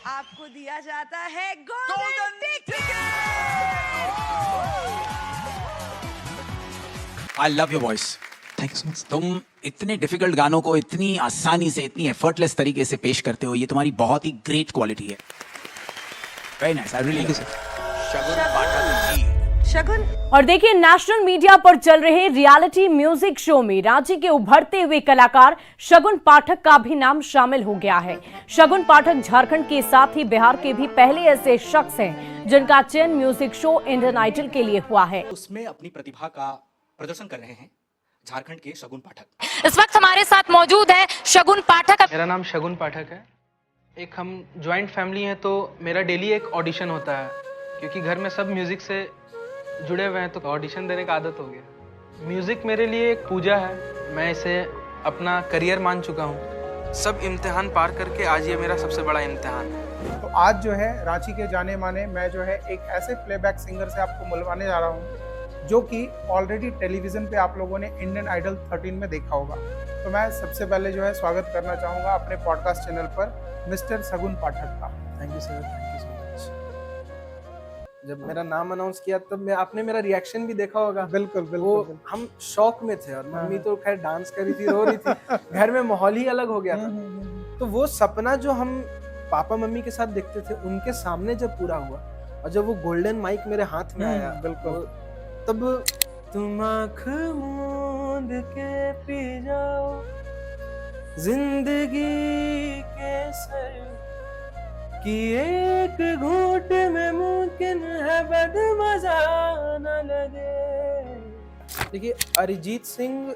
आपको दिया जाता है golden ticket. I love your voice. Thank you so much. तुम इतने डिफिकल्ट गानों को इतनी आसानी से, इतनी एफर्टलेस तरीके से पेश करते हो, ये तुम्हारी बहुत ही ग्रेट क्वालिटी है। वेरी नाइस, आई रियली शगुन पाठक जी। शगुन, और देखिए, नेशनल मीडिया पर चल रहे रियलिटी म्यूजिक शो में रांची के उभरते हुए कलाकार शगुन पाठक का भी नाम शामिल हो गया है। शगुन पाठक झारखंड के साथ ही बिहार के भी पहले ऐसे शख्स हैं जिनका चयन म्यूजिक शो इंडियन आइडल के लिए हुआ है। उसमें अपनी प्रतिभा का प्रदर्शन कर रहे हैं झारखंड के शगुन पाठक। इस वक्त हमारे साथ मौजूद है शगुन पाठक। मेरा नाम शगुन पाठक है। एक हम जॉइंट फैमिली हैं, तो मेरा डेली एक ऑडिशन होता है, क्योंकि घर में सब म्यूज़िक से जुड़े हुए हैं, तो ऑडिशन देने का आदत हो गया। म्यूज़िक मेरे लिए एक पूजा है, मैं इसे अपना करियर मान चुका हूँ। सब इम्तिहान पार करके आज ये मेरा सबसे बड़ा इम्तिहान है। तो आज जो है रांची के जाने माने मैं जो है एक ऐसे प्लेबैक सिंगर से आपको मिलवाने जा रहा हूँ जो कि ऑलरेडी टेलीविजन पे आप लोगों ने इंडियन आइडल 13 में देखा होगा। तो मैं सबसे पहले जो है स्वागत करना चाहूँगा अपने पॉडकास्ट चैनल पर मिस्टर शगुन पाठक का। Thank you sir, thank you so much. जब मेरा नाम अनाउंस किया तब आपने मेरा रिएक्शन भी देखा होगा। बिल्कुल बिल्कुल, वो बिल्कुल। हम शौक में थे, और मम्मी तो खैर डांस कर रही थी, रो रही थी। घर में माहौल ही अलग हो गया था। तो वो सपना जो हम पापा मम्मी के साथ देखते थे, उनके सामने जब पूरा हुआ, और जब वो गोल्डन माइक मेरे हाथ में आया, बिल्कुल, तब तुम आँख मूंद के पी जाओ जिंदगी के सर कि एक घूंट में मुमकिन है बदमजा न लगे। देखिए, अरिजीत सिंह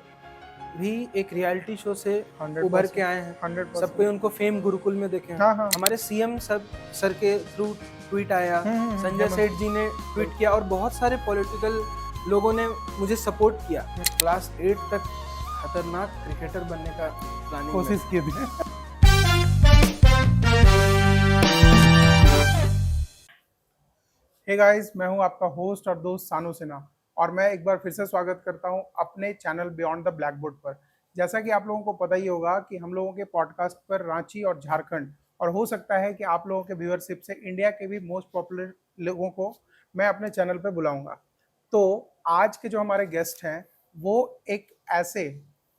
भी एक रियलिटी शो से 100% उभर के आए हैं। 100%। सबको उनको फेम गुरुकुल में देखे हैं। हाँ, हाँ। हमारे सीएम सर के थ्रू ट्वीट आया, संजय सेठ जी ने ट्वीट किया, और बहुत सारे पॉलिटिकल लोगों ने मुझे सपोर्ट किया। क्लास 8 तक खतरनाक क्रिकेटर बनने का प्लानिंग कोशिश की थी। हे गाइस, मैं हूं आपका होस्ट और दोस्त सानू सिन्हा, और मैं एक बार फिर से स्वागत करता हूं अपने channel beyond the black board पर। जैसा कि आप लोगों को पता ही होगा कि हम लोगों के पॉडकास्ट पर रांची और झारखंड, और हो सकता है कि आप लोगों के व्यूअरशिप से इंडिया के भी मोस्ट पॉपुलर लोगों को मैं अपने चैनल पर बुलाऊंगा। तो आज के जो हमारे गेस्ट हैं वो एक ऐसे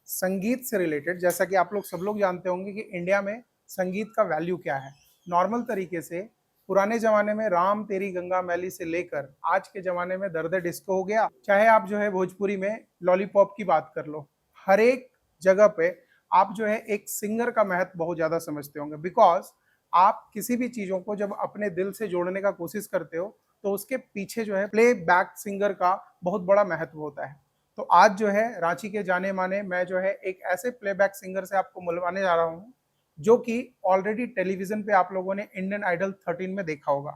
संगीत से रिलेटेड, जैसा कि आप लोग सब लोग जानते होंगे कि इंडिया में संगीत का वैल्यू क्या है। नॉर्मल तरीके से पुराने जमाने में राम तेरी गंगा मैली से लेकर आज के जमाने में दर्द डिस्को हो गया, चाहे आप जो है भोजपुरी में लॉलीपॉप की बात कर लो, हर एक जगह पे आप जो है एक सिंगर का महत्व बहुत ज्यादा समझते होंगे। बिकॉज आप किसी भी चीजों को जब अपने दिल से जोड़ने का कोशिश करते हो तो उसके पीछे जो है प्ले बैक सिंगर का बहुत बड़ा महत्व होता है। तो आज जो है रांची के जाने माने मैं जो है एक ऐसे प्लेबैक सिंगर से आपको मिलवाने जा रहा हूँ जो कि ऑलरेडी टेलीविजन पे आप लोगों ने इंडियन आइडल 13 में देखा होगा।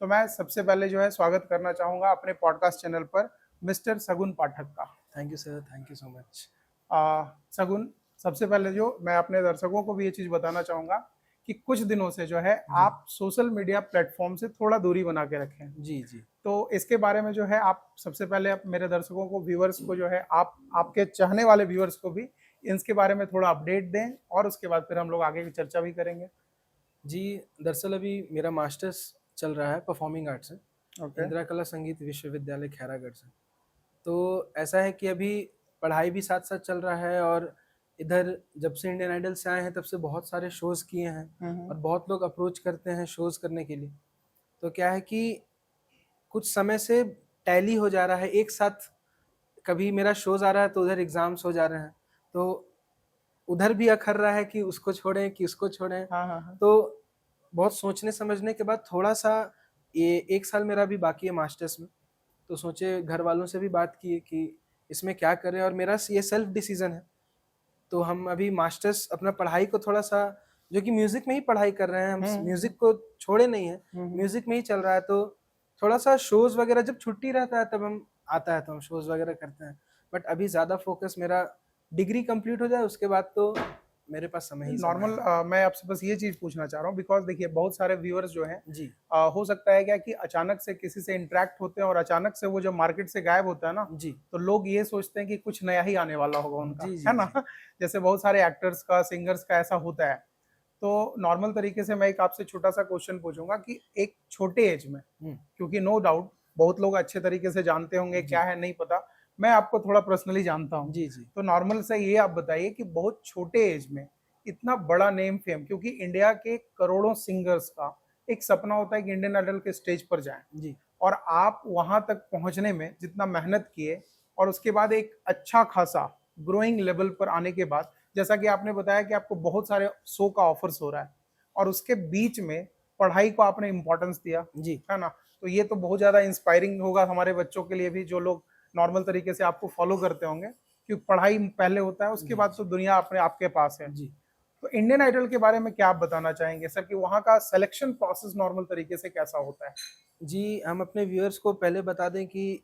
तो मैं सबसे पहले जो है स्वागत करना चाहूँगा अपने पॉडकास्ट चैनल पर मिस्टर शगुन पाठक का। Thank you sir, thank you so much. Shagun, सबसे पहले जो मैं अपने दर्शकों को भी ये चीज़ बताना चाहूँगा कि कुछ दिनों से जो है आप सोशल मीडिया प्लेटफॉर्म से थोड़ा दूरी बना के रखें। जी जी। तो इसके बारे में जो है आप सबसे पहले आप मेरे दर्शकों को, व्यूअर्स को जो है आपके चाहने वाले व्यूअर्स को भी इसके बारे में थोड़ा अपडेट दें, और उसके बाद फिर हम लोग आगे की चर्चा भी करेंगे। जी, दरअसल अभी मेरा मास्टर्स चल रहा है परफॉर्मिंग आर्ट्स से, इंदिरा कला संगीत विश्वविद्यालय खैरागढ़ से। तो ऐसा है कि अभी पढ़ाई भी साथ साथ चल रहा है, और इधर जब से इंडियन आइडल से आए हैं तब से बहुत सारे शोज़ किए हैं, और बहुत लोग अप्रोच करते हैं शोज़ करने के लिए। तो क्या है कि कुछ समय से टैली हो जा रहा है एक साथ, कभी मेरा शोज़ आ रहा है तो उधर एग्ज़ाम्स हो जा रहे हैं, तो उधर भी अखर रहा है कि उसको छोड़ें कि उसको छोड़ें। हाँ। तो बहुत सोचने समझने के बाद थोड़ा सा, ये 1 साल मेरा भी बाकी है मास्टर्स में, तो सोचे, घर वालों से भी बात की कि इसमें क्या करें, और मेरा ये सेल्फ डिसीजन है। तो हम अभी मास्टर्स अपना पढ़ाई को थोड़ा सा, जो कि म्यूजिक में ही पढ़ाई कर रहे हैं, हम म्यूजिक को छोड़े नहीं है, म्यूजिक में ही चल रहा है। तो थोड़ा सा शोज वगैरह जब छुट्टी रहता है तब हम आता है तो हम शोज वगैरह करते हैं, बट अभी ज़्यादा फोकस मेरा डिग्री कंप्लीट हो जाए उसके बाद तो मेरे पास समय ही नॉर्मल। मैं आपसे बस ये चीज पूछना चाह रहा हूँ, बिकॉज देखिए बहुत सारे व्यूअर्स जो हैं जी। हो सकता है क्या कि अचानक से किसी से इंटरेक्ट होते हैं और अचानक से वो जब मार्केट से गायब होता है ना, जी, तो लोग ये सोचते हैं कि कुछ नया ही आने वाला होगा उनका, जी, जी, है ना। जैसे बहुत सारे एक्टर्स का, सिंगर्स का ऐसा होता है। तो नॉर्मल तरीके से मैं एक आपसे छोटा सा क्वेश्चन पूछूंगा कि एक छोटे एज में, क्योंकि नो डाउट बहुत लोग अच्छे तरीके से जानते होंगे क्या है नहीं पता, मैं आपको थोड़ा पर्सनली जानता हूँ, जी जी। तो नॉर्मल से ये आप बताइए कि बहुत छोटे एज में इतना बड़ा नेम फेम, क्योंकि इंडिया के करोड़ों सिंगर्स का एक सपना होता है कि इंडियन आइडल के स्टेज पर जाएं, जी और आप वहां तक पहुंचने में जितना मेहनत किए और उसके बाद एक अच्छा खासा ग्रोइंग लेवल पर आने के बाद, जैसा कि आपने बताया कि आपको बहुत सारे शो का ऑफर्स हो रहा है और उसके बीच में पढ़ाई को आपने इम्पोर्टेंस दिया, जी है ना, तो ये तो बहुत ज्यादा इंस्पायरिंग होगा हमारे बच्चों के लिए भी, जो लोग नॉर्मल तरीके से आपको फॉलो करते होंगे, क्योंकि पढ़ाई पहले होता है, उसके बाद तो दुनिया अपने आपके पास है। जी। तो इंडियन आइडल के बारे में क्या आप बताना चाहेंगे सर, कि वहाँ का सिलेक्शन प्रोसेस नॉर्मल तरीके से कैसा होता है? जी, हम अपने व्यूअर्स को पहले बता दें कि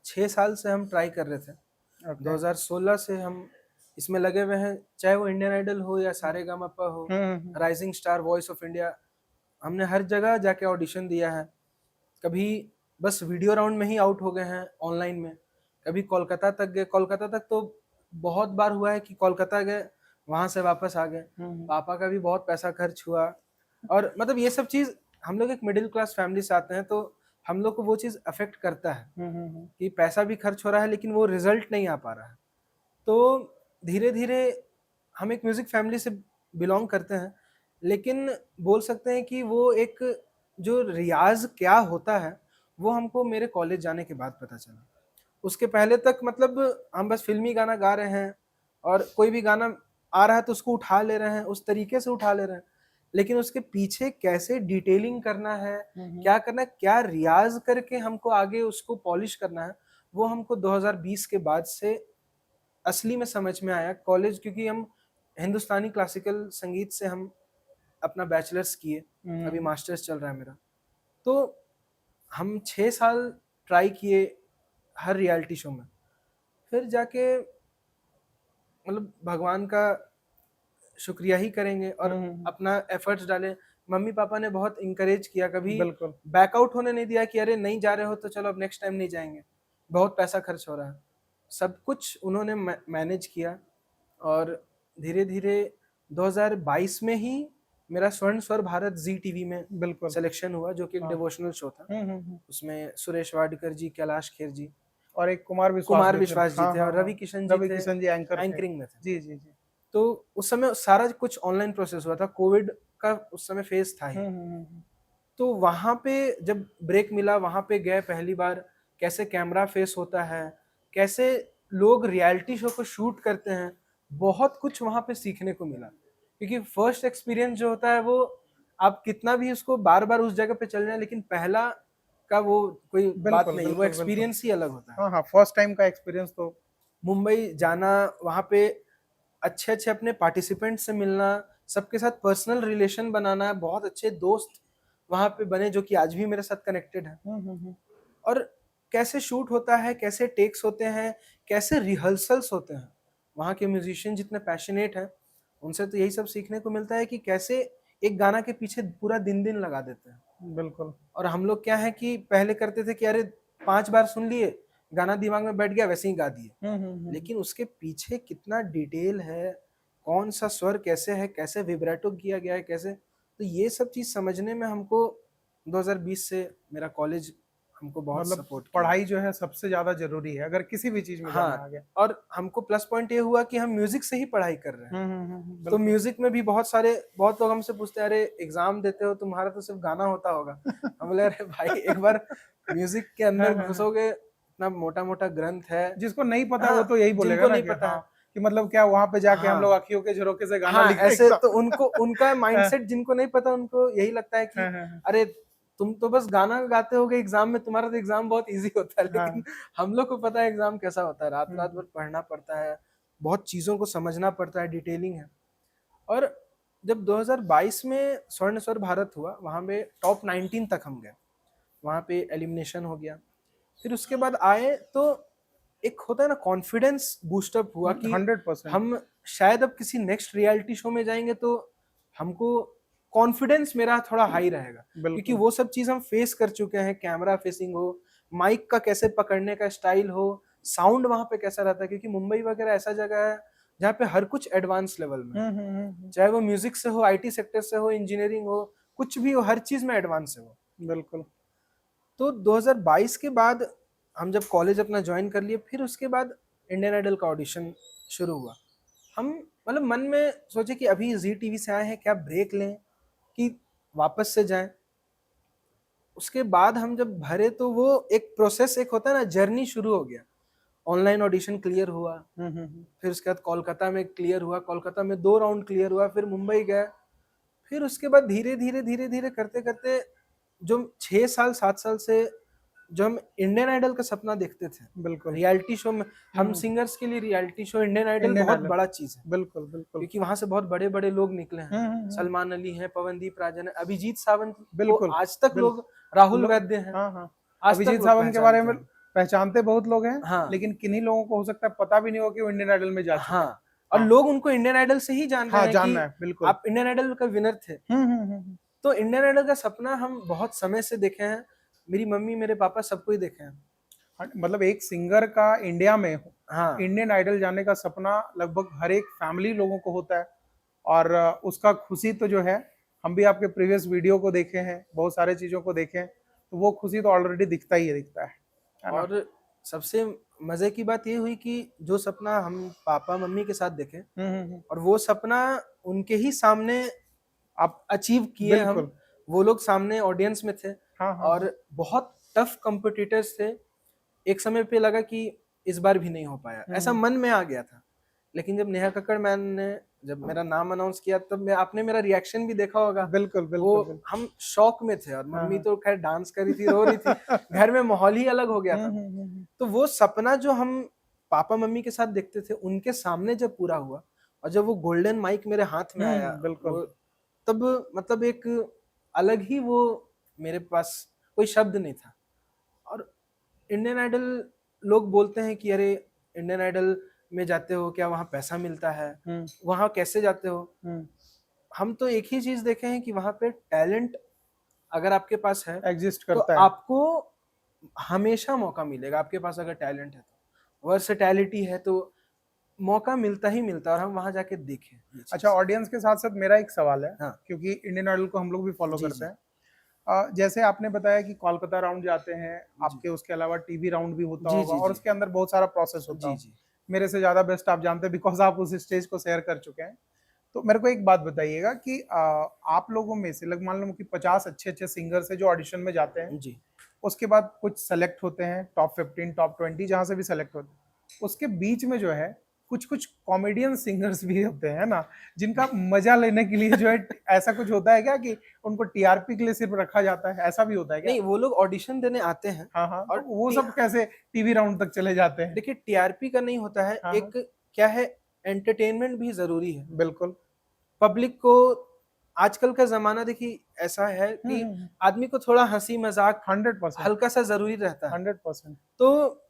6 साल से हम ट्राई कर रहे थे। 2016 से हम इसमें लगे हुए हैं, चाहे वो इंडियन आइडल हो या सारेगामापा हो, rising star, voice of India, हमने हर जगह जाके ऑडिशन दिया है। कभी बस वीडियो राउंड में ही आउट हो गए हैं ऑनलाइन में, कभी कोलकाता तक गए, कोलकाता तक तो बहुत बार हुआ है कि कोलकाता गए, वहां से वापस आ गए। पापा का भी बहुत पैसा खर्च हुआ, और मतलब ये सब चीज़, हम लोग एक मिडिल क्लास फैमिली से आते हैं, तो हम लोग को वो चीज़ अफेक्ट करता है कि पैसा भी खर्च हो रहा है लेकिन वो रिजल्ट नहीं आ पा रहा है। तो धीरे धीरे हम एक म्यूज़िक फैमिली से बिलोंग करते हैं, लेकिन बोल सकते हैं कि वो एक जो रियाज क्या होता है वो हमको मेरे कॉलेज जाने के बाद पता चला। उसके पहले तक मतलब हम बस फिल्मी गाना गा रहे हैं और कोई भी गाना आ रहा है तो उसको उठा ले रहे हैं, उस तरीके से उठा ले रहे हैं, लेकिन उसके पीछे कैसे डिटेलिंग करना है, क्या करना है, क्या रियाज करके हमको आगे उसको पॉलिश करना है, वो हमको 2020 के बाद से असली में समझ में आया कॉलेज, क्योंकि हम हिंदुस्तानी क्लासिकल संगीत से हम अपना बैचलर्स किए, अभी मास्टर्स चल रहा है मेरा। तो हम 6 साल ट्राई किए हर रियलिटी शो में, फिर जाके मतलब भगवान का शुक्रिया ही करेंगे और अपना एफर्ट्स डाले। मम्मी पापा ने बहुत इंकरेज किया, कभी बिल्कुल। बैकआउट होने नहीं दिया कि अरे नहीं जा रहे हो तो चलो अब नेक्स्ट टाइम नहीं जाएंगे, बहुत पैसा खर्च हो रहा है। सब कुछ उन्होंने मैनेज किया, और धीरे धीरे 2022 में ही मेरा स्वर्ण स्वर भारत जी टीवी में बिल्कुल सिलेक्शन हुआ, जो कि एक डिवोशनल शो था। उसमें सुरेश वाडकर जी, कैलाश खेर जी और एक कुमार विश्वास जी थे, और रवि किशन जी एंकरिंग में थे। जी जी जी। तो उस समय सारा कुछ ऑनलाइन प्रोसेस हुआ था, कोविड का उस समय फेज था ही। तो वहां पे जब ब्रेक मिला, वहां पे गए पहली बार, कैसे कैमरा फेस होता है, कैसे लोग रियलिटी शो को शूट करते हैं, बहुत कुछ वहां पे सीखने को मिला। क्योंकि फर्स्ट एक्सपीरियंस जो होता है वो आप कितना भी उसको बार बार उस जगह पे चल जाए, लेकिन पहला का वो कोई बात नहीं, वो एक्सपीरियंस ही अलग होता है। हाँ हाँ, फर्स्ट टाइम का एक्सपीरियंस तो। मुंबई जाना, वहाँ पे अच्छे अच्छे अपने पार्टिसिपेंट से मिलना, सबके साथ पर्सनल रिलेशन बनाना, बहुत अच्छे दोस्त वहाँ पे बने जो कि आज भी मेरे साथ कनेक्टेड हैं। और कैसे शूट होता है, कैसे टेक्स होते हैं, कैसे रिहर्सल्स होते हैं, वहाँ के म्यूजिशियन जितने पैशनेट हैं उनसे तो यही सब सीखने को मिलता है कि कैसे एक गाना के पीछे पूरा दिन दिन लगा देते हैं। बिल्कुल। और हम लोग क्या है कि पहले करते थे कि अरे 5 बार सुन लिए, गाना दिमाग में बैठ गया, वैसे ही गा दिए, लेकिन उसके पीछे कितना डिटेल है, कौन सा स्वर कैसे है, कैसे विब्रेटो किया गया है, कैसे, तो ये सब चीज समझने में हमको 2020 से मेरा कॉलेज हमको बहुत मतलब सपोर्ट किया। पढ़ाई जो है सबसे ज्यादा जरूरी है अगर किसी भी चीज में जाना है आगे। और हमको प्लस पॉइंट ये हुआ कि हम म्यूजिक से ही पढ़ाई कर रहे हैं। तो म्यूजिक में भी बहुत लोग हमसे पूछते हैं, अरे एग्जाम देते हो, तुम्हारा तो सिर्फ गाना होता होगा। हम बोले अरे भाई, एक बार म्यूजिक के अंदर घुसोगे, इतना मोटा मोटा ग्रंथ है, जिसको नहीं पता वो तो यही बोलेगा ना, नहीं पता कि मतलब क्या वहां पे जाके हम लोग अखियों के झरोके से गाना लिख ऐसे, तो उनको उनका माइंडसेट, जिनको नहीं पता उनको यही लगता है कि अरे तुम तो बस गाना गाते होगे एग्जाम में, तुम्हारा तो एग्जाम बहुत इजी होता है। लेकिन हम लोग को पता है एग्जाम कैसा होता है, रात रात भर पढ़ना पड़ता है, बहुत चीजों को समझना पड़ता है, डिटेलिंग है। और जब 2022 में स्वर्ण स्वर भारत हुआ, वहां पे टॉप 19 तक हम गए, वहां पे एलिमिनेशन हो गया। फिर उसके बाद आए तो एक होता है ना कॉन्फिडेंस बूस्टअप हुआ कि 100% हम शायद अब किसी नेक्स्ट रियलिटी शो में जाएंगे तो हमको कॉन्फिडेंस मेरा थोड़ा हाई रहेगा, क्योंकि वो सब चीज हम फेस कर चुके हैं। कैमरा फेसिंग हो, माइक का कैसे पकड़ने का स्टाइल हो, साउंड वहां पे कैसा रहता है, क्योंकि मुंबई वगैरह ऐसा जगह है जहाँ पे हर कुछ एडवांस लेवल में, चाहे वो म्यूजिक से हो, आईटी सेक्टर से हो, इंजीनियरिंग हो, कुछ भी हो, हर चीज में एडवांस है वो। बिल्कुल। तो 2022 के बाद हम जब कॉलेज अपना ज्वाइन कर लिए, फिर उसके बाद इंडियन आइडल का ऑडिशन शुरू हुआ। हम मतलब मन में सोचे कि अभी जी टीवी से आए हैं, क्या ब्रेक लें कि वापस से जाएं। उसके बाद हम जब भरे तो वो एक प्रोसेस, एक होता है ना, जर्नी शुरू हो गया। ऑनलाइन ऑडिशन क्लियर हुआ, फिर उसके बाद कोलकाता में क्लियर हुआ, कोलकाता में 2 राउंड क्लियर हुआ, फिर मुंबई गए, फिर उसके बाद धीरे धीरे करते करते जो 6 साल 7 साल से जो हम इंडियन आइडल का सपना देखते थे, बिल्कुल। रियलिटी शो में, हम सिंगर्स के लिए रियलिटी शो इंडियन आइडल बहुत बड़ा चीज है। बिल्कुल बिल्कुल। क्योंकि वहां से बहुत बड़े बड़े लोग निकले हैं, सलमान अली हैं, पवनदीप राजन है, अभिजीत सावंत, बिल्कुल। आज तक लोग, राहुल वैद्य हैं, अभिजीत सावंत के बारे में पहचानते बहुत लोग हैं, हाँ, लेकिन किन्हीं लोगों को हो सकता है पता भी नहीं हो कि वो इंडियन आइडल में जा चुके हैं। हाँ, और लोग उनको इंडियन आइडल से ही जान रहे हैं जानना है, बिल्कुल। आप इंडियन आइडल का विनर थे। तो इंडियन आइडल का सपना हम बहुत समय से देखे हैं, मेरी मम्मी मेरे पापा सबको ही देखे हैं। मतलब एक सिंगर का इंडिया में इंडियन आइडल जाने का सपना लगभग हर एक फैमिली लोगों को होता है, और उसका खुशी तो जो है, हम भी आपके प्रीवियस वीडियो को देखे हैं, बहुत सारे चीजों को देखे हैं, तो वो खुशी तो ऑलरेडी दिखता है। और सबसे मजे की बात ये हुई कि जो सपना हम पापा मम्मी के साथ देखे, और वो सपना उनके ही सामने आप अचीव किए हम। वो लोग सामने ऑडियंस में थे, और बहुत टफ कॉम्पिटिटर्स थे। एक समय पे लगा कि इस बार भी नहीं हो पाया, ऐसा मन में आ गया था। लेकिन जब नेहा कक्कड़ मैन ने जब मेरा नाम अनाउंस किया, तब आपने मेरा रिएक्शन भी देखा होगा। बिल्कुल बिल्कुल, वो बिल्कुल। हम शॉक में थे, और मम्मी तो खैर डांस कर रही थी, रो रही थी, घर में माहौल ही अलग हो गया था। तो वो सपना जो हम पापा मम्मी के साथ देखते थे, उनके सामने जब पूरा हुआ, और जब वो गोल्डन माइक मेरे हाथ में आया, बिल्कुल, तब मतलब एक अलग ही, वो मेरे पास कोई शब्द नहीं था। और इंडियन आइडल, लोग बोलते हैं कि अरे इंडियन आइडल में जाते हो क्या वहाँ पैसा मिलता है, वहाँ कैसे जाते हो? हम तो एक ही चीज देखे हैं कि वहाँ पे टैलेंट अगर आपके पास है, एग्जिस्ट तो करता है, आपको हमेशा मौका मिलेगा। आपके पास अगर टैलेंट है, तो वर्सेटैलिटी है, तो मौका मिलता ही मिलता है, और हम वहाँ जाके देखें। अच्छा, ऑडियंस के साथ साथ मेरा एक सवाल है, हाँ। क्योंकि इंडियन आइडल को हम लोग भी फॉलो करते हैं। जैसे आपने बताया कि कोलकाता राउंड जाते हैं आपके, उसके अलावा टीवी राउंड भी होता होगा, और उसके अंदर बहुत सारा प्रोसेस होता है। मेरे से ज्यादा बेस्ट आप जानते हैं, बिकॉज आप उस स्टेज को शेयर कर चुके हैं। तो मेरे को एक बात बताइएगा कि आप लोगों में से लग मान लो कि 50 अच्छे सिंगर्स है जो ऑडिशन में जाते हैं जी। उसके बाद कुछ सेलेक्ट होते हैं, टॉप 15 टॉप 20 जहां से भी सेलेक्ट होते हैं। उसके बीच में जो है कुछ कॉमेडियन सिंगर्स भी होते हैं ना, जिनका मजा लेने के लिए जो है ऐसा कुछ होता है क्या कि उनको टीआरपी के लिए सिर्फ रखा जाता है? ऐसा भी होता है क्या? नहीं, वो लोग ऑडिशन देने आते हैं। हाँ, और तो वो सब कैसे टीवी राउंड तक चले जाते हैं? देखिए, टीआरपी का नहीं होता है, एक क्या है, एंटरटेनमेंट भी जरूरी है। बिल्कुल। पब्लिक को आजकल का जमाना देखिए ऐसा है कि आदमी को थोड़ा हंसी मजाक 100% हल्का सा जरूरी रहता है। 100%। तो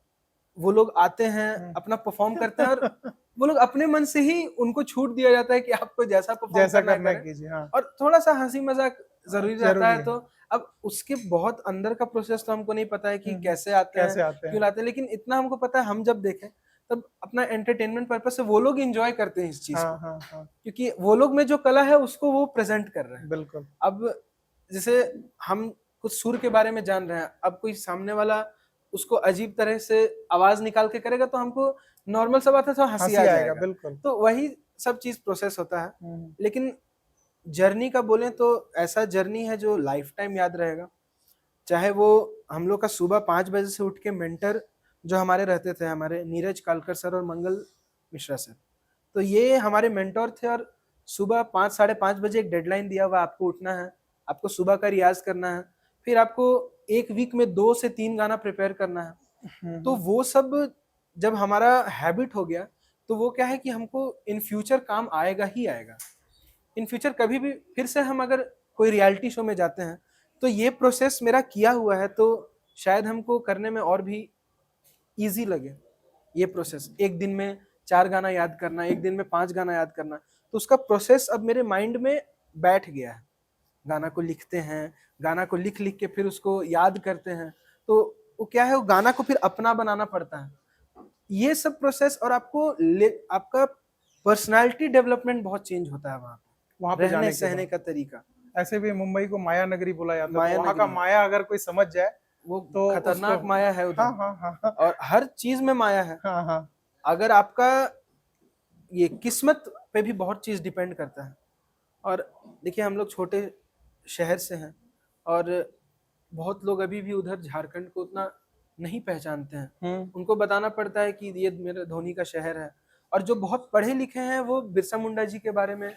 वो लोग आते हैं, अपना परफॉर्म करते हैं, और वो लोग अपने मन से ही, उनको छूट दिया जाता है कि आपको जैसा परफॉर्म करना है कीजिए। और थोड़ा सा हंसी मजाक जरूरी रहता है। तो अब उसके बहुत अंदर का प्रोसेस तो हमको नहीं पता है कि कैसे आते हैं, क्यों आते हैं, लेकिन इतना हमको पता है, हम जब देखें तब अपना एंटरटेनमेंट पर्पस से वो लोग एंजॉय करते हैं इस चीज को, क्योंकि वो लोग में जो कला है उसको वो प्रेजेंट कर रहे हैं। बिल्कुल। अब जैसे हम कुछ सुर के बारे में जान रहे हैं, अब कोई सामने वाला उसको अजीब तरह से आवाज निकाल के करेगा, तो हमको नॉर्मल सा बात है, तो हंसी आ जाएगा। बिल्कुल। तो वही सब चीज प्रोसेस होता है। लेकिन जर्नी का बोले तो ऐसा जर्नी है जो लाइफ टाइम याद रहेगा। चाहे वो हम लोग का सुबह 5 बजे से उठ के मेंटर जो हमारे रहते थे, हमारे नीरज कालकर सर और मंगल मिश्रा सर, तो ये हमारे मेंटोर थे। और सुबह 5 साढ़े 5 बजे एक डेडलाइन दिया हुआ, आपको उठना है, आपको सुबह का रियाज करना है, फिर आपको एक वीक में 2 से 3 गाना प्रिपेयर करना है। तो वो सब जब हमारा हैबिट हो गया, तो वो क्या है कि हमको इन फ्यूचर काम आएगा ही आएगा। इन फ्यूचर कभी भी फिर से हम अगर कोई रियलिटी शो में जाते हैं, तो ये प्रोसेस मेरा किया हुआ है, तो शायद हमको करने में और भी इजी लगे ये प्रोसेस। एक दिन में 4 गाना याद करना, एक दिन में 5 गाना याद करना, तो उसका प्रोसेस अब मेरे माइंड में बैठ गया है। गाना को लिखते हैं, गाना को लिख के फिर उसको याद करते हैं, तो वो क्या है, वो गाना को फिर अपना बनाना पड़ता है। ये सब प्रोसेस, और आपका पर्सनालिटी डेवलपमेंट बहुत चेंज होता है वहाँ पे रहने जाने के सहने बाद। का तरीका। ऐसे भी मुंबई को माया नगरी बोला जाता है, माया तो वहाँ का नगरी। माया अगर कोई समझ जाए वो तो खतरनाक उसको- माया है उधर। हाँ हाँ हाँ हाँ और हर चीज में माया है। हाँ हाँ अगर आपका ये किस्मत पे भी बहुत चीज डिपेंड करता है। और देखिए हम लोग छोटे शहर से हैं और बहुत लोग अभी भी उधर झारखंड को उतना नहीं पहचानते हैं। उनको बताना पड़ता है कि ये मेरा धोनी का शहर है। और जो बहुत पढ़े लिखे हैं वो बिरसा मुंडा जी के बारे में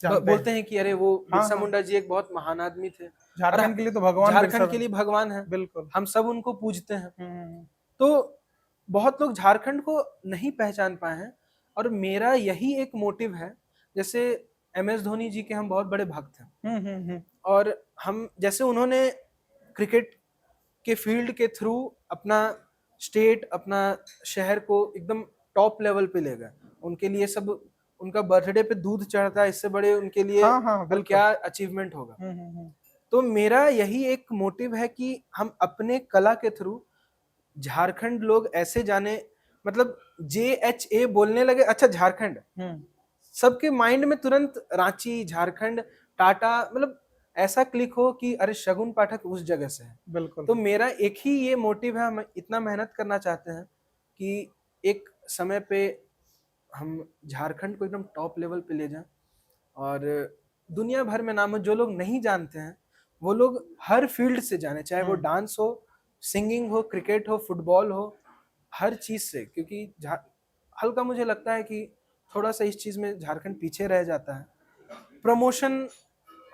जानते बोलते हैं कि अरे वो हाँ, बिरसा हाँ। मुंडा जी एक बहुत महान आदमी थे। झारखंड के लिए तो भगवान बिरसा झारखंड के लिए भगवान है। बिल्कुल। हम सब उनको पूजते हैं। हम्म, तो बहुत लोग झारखंड को नहीं पहचान पाए हैं और मेरा यही एक मोटिव है। जैसे MS धोनी जी के हम बहुत बड़े भक्त हैं और हम जैसे उन्होंने क्रिकेट के फील्ड के थ्रू अपना स्टेट अपना शहर को एकदम टॉप लेवल पे ले गए। उनके लिए सब उनका बर्थडे पे दूध चढ़ता है, इससे बड़े उनके लिए हाँ, हाँ, और बिल्कुल। क्या अचीवमेंट होगा। तो मेरा यही एक मोटिव है कि हम अपने कला के थ्रू झारखंड लोग ऐसे जाने, मतलब JHA बोलने लगे, अच्छा झारखंड, सबके माइंड में तुरंत रांची झारखंड टाटा, मतलब ऐसा क्लिक हो कि अरे शगुन पाठक उस जगह से है। बिल्कुल। तो मेरा एक ही ये मोटिव है, हम इतना मेहनत करना चाहते हैं कि एक समय पे हम झारखंड को एकदम टॉप लेवल पे ले जाएं और दुनिया भर में नाम हो। जो लोग नहीं जानते हैं वो लोग हर फील्ड से जाने, चाहे वो डांस हो, सिंगिंग हो, क्रिकेट हो, फुटबॉल हो, हर चीज से। क्योंकि हल्का मुझे लगता है कि थोड़ा सा इस चीज में झारखंड पीछे रह जाता है। प्रमोशन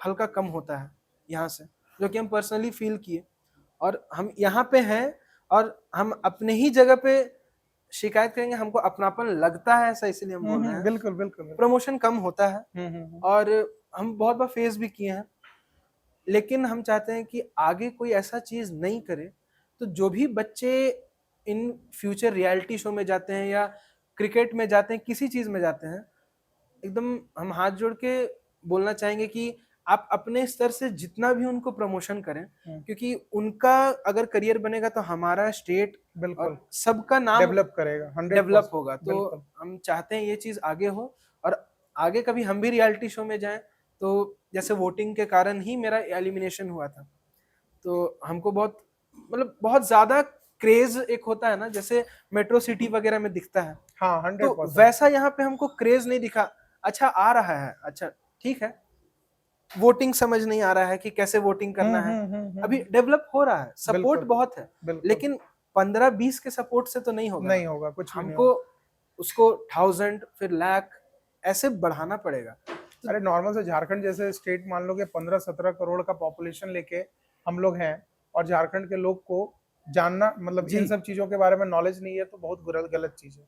हल्का कम होता है यहाँ से, जो कि हम पर्सनली फील किए। और हम यहाँ पे हैं और हम अपने ही जगह पे शिकायत करेंगे, हमको अपनापन लगता है ऐसा, इसलिए हम बोल रहे हैं। बिल्कुल बिल्कुल। प्रमोशन कम होता है और हम बहुत बार फेस भी किए हैं, लेकिन हम चाहते हैं कि आगे कोई ऐसा चीज नहीं करे। तो जो भी बच्चे इन फ्यूचर रियलिटी शो में जाते हैं या क्रिकेट में जाते हैं, किसी चीज में जाते हैं, एकदम हम हाथ जोड़ के बोलना चाहेंगे कि आप अपने स्तर से जितना भी उनको प्रमोशन करें, क्योंकि उनका अगर करियर बनेगा तो हमारा स्टेट बिल्कुल सबका नाम डेवलप करेगा, 100% डेवलप होगा। तो बिल्कुल। हम चाहते हैं ये चीज आगे हो और आगे कभी हम भी रियलिटी शो में जाएं। तो जैसे वोटिंग के कारण ही मेरा एलिमिनेशन हुआ था, तो हमको बहुत, मतलब बहुत ज्यादा क्रेज एक होता है ना, जैसे मेट्रो सिटी वगैरह में दिखता है। हाँ, 100%। तो वैसा यहाँ पे हमको क्रेज नहीं दिखा। अच्छा आ रहा है, अच्छा ठीक है, वोटिंग समझ नहीं आ रहा है कि कैसे वोटिंग करना है, अभी डेवलप हो रहा है, सपोर्ट बिल्कुल, बहुत है, बिल्कुल। लेकिन 15-20 के सपोर्ट से तो नहीं होगा। नहीं होगा, कुछ भी नहीं हमको उसको 1000 फिर लाख ऐसे बढ़ाना पड़ेगा। अरे नॉर्मल से झारखंड जैसे स्टेट मान लो कि 15-17 करोड़ का पॉपुलेशन लेके हम लोग हैं और झारखंड के लोग को जानना, मतलब इन सब चीजों के बारे में नॉलेज नहीं है, तो बहुत गलत चीज है।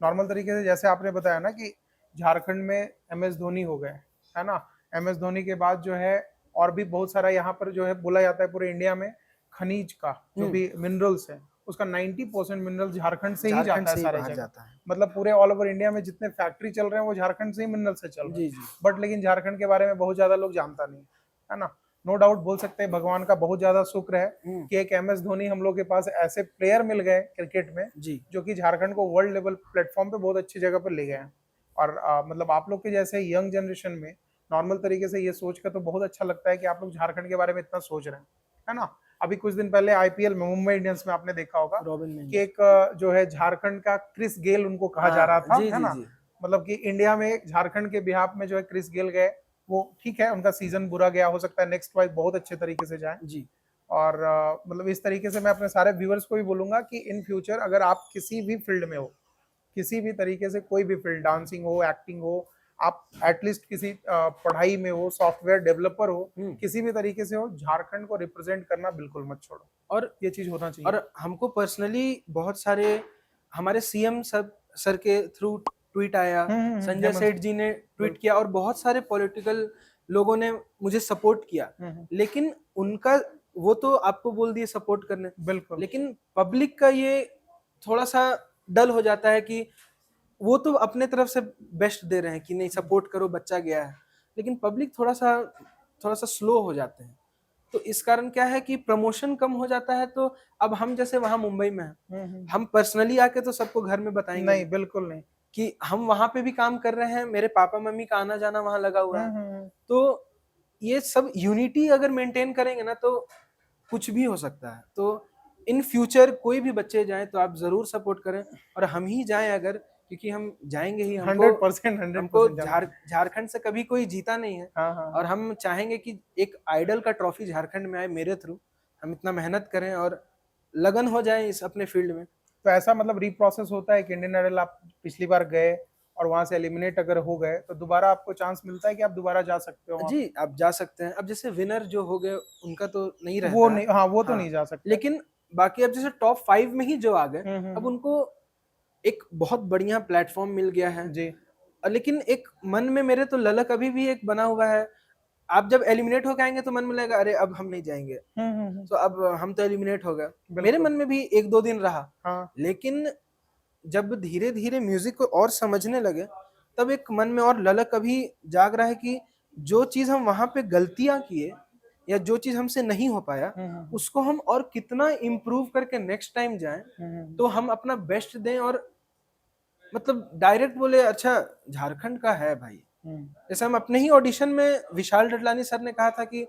नॉर्मल तरीके से जैसे आपने बताया ना कि झारखंड में MS धोनी हो गए, है ना। MS धोनी के बाद जो है और भी बहुत सारा यहाँ पर जो है बोला जाता है पूरे इंडिया में खनिज का जो भी मिनरल्स है, उसका 90% मिनरल झारखंड से ही जाता है सारे जगह। मतलब पूरे ऑल ओवर इंडिया में जितने फैक्ट्री चल रहे हैं वो झारखंड से ही मिनरल से चल रहे हैं। बट लेकिन झारखंड के बारे में बहुत ज्यादा लोग जानता नहीं है ना। नो डाउट बोल सकते हैं भगवान का बहुत ज्यादा शुक्र है कि एक MS धोनी हम लोग के पास ऐसे प्लेयर मिल गए क्रिकेट में जो कि झारखंड को वर्ल्ड लेवल प्लेटफॉर्म पे बहुत अच्छी जगह पर ले गए हैं। और मतलब आप लोग के जैसे यंग जनरेशन में नॉर्मल तरीके से ये सोच कर तो बहुत अच्छा लगता है कि आप लोग झारखंड के बारे में इतना सोच रहे हैं, है ना। अभी कुछ दिन पहले IPL में मुंबई इंडियंस में आपने देखा होगा कि एक जो है झारखंड का क्रिस गेल उनको कहा जा रहा था, है ना। मतलब कि इंडिया में झारखंड के बिहाफ में जो है क्रिस गेल गए, वो ठीक है उनका सीजन बुरा गया, हो सकता है नेक्स्ट वाइज बहुत अच्छे तरीके से जाए जी। और मतलब इस तरीके से मैं अपने सारे व्यूअर्स को भी बोलूंगा कि इन फ्यूचर अगर आप किसी भी फील्ड में हो, किसी भी तरीके से कोई भी फील्ड, डांसिंग हो, एक्टिंग हो, आप एटलीस्ट किसी पढ़ाई में हो, सॉफ्टवेयर डेवलपर हो, किसी भी तरीके से हो, झारखंड को रिप्रेजेंट करना बिल्कुल मत छोड़ो। और ये चीज होना चाहिए। और हमको पर्सनली बहुत सारे हमारे CM सर के थ्रू ट्वीट आया, संजय सेठ जी ने ट्वीट किया और बहुत सारे पॉलिटिकल लोगों ने मुझे सपोर्ट किया, लेकिन उनका वो तो आपको बोल दिए सपोर्ट करने, बिल्कुल, लेकिन पब्लिक का ये थोड़ा सा डल हो जाता है कि वो तो अपने तरफ से बेस्ट दे रहे हैं कि नहीं सपोर्ट करो, बच्चा गया है, लेकिन पब्लिक थोड़ा सा स्लो हो जाते हैं। तो इस कारण क्या है कि प्रमोशन कम हो जाता है। तो अब हम जैसे वहां मुंबई में हैं, हम पर्सनली आके तो सबको घर में बताएंगे नहीं, बिल्कुल नहीं। कि हम वहां पे भी काम कर रहे हैं, मेरे पापा मम्मी का आना जाना वहां लगा हुआ है। तो ये सब यूनिटी अगर मेंटेन करेंगे ना तो कुछ भी हो सकता है। तो इन फ्यूचर कोई भी बच्चे जाएं तो आप जरूर सपोर्ट करें, और हम ही जाएं अगर, क्योंकि हम जाएंगे ही। 100% झारखंड से कभी कोई जीता नहीं है। और हम चाहेंगे कि एक आइडल का ट्रॉफी झारखंड में आए मेरे थ्रू। हम इतना मेहनत करें और लगन हो जाए इस अपने फील्ड में। तो ऐसा मतलब रीप्रोसेस होता है कि इंडियन आइडल आप पिछली बार गए और वहां से एलिमिनेट अगर हो गए तो दोबारा आपको चांस मिलता है कि आप दोबारा जा सकते हो? जी, आप जा सकते हैं। अब जैसे विनर जो हो गए उनका तो नहीं रहता वो है। नहीं, हाँ वो तो नहीं जा सकते, लेकिन बाकी अब जैसे टॉप 5 में ही जो आ गए, अब उनको एक बहुत बढ़िया प्लेटफॉर्म मिल गया है जी। लेकिन एक मन में मेरे तो ललक अभी भी एक बना हुआ है। आप जब एलिमिनेट होकर आएंगे तो मन में लगेगा अरे अब हम नहीं जाएंगे, तो अब हम तो एलिमिनेट हो गए। मेरे मन में भी 1-2 दिन रहा। लेकिन जब धीरे धीरे म्यूजिक को और समझने लगे तब एक मन में और ललक अभी जाग रहा है कि जो चीज हम वहां पे गलतियां किए या जो चीज हमसे नहीं हो पाया उसको हम और कितना इम्प्रूव करके नेक्स्ट टाइम जाएं तो हम अपना बेस्ट दें। और मतलब डायरेक्ट बोले अच्छा झारखंड का है भाई। जैसे हम अपने ही ऑडिशन में विशाल डडलानी सर ने कहा था कि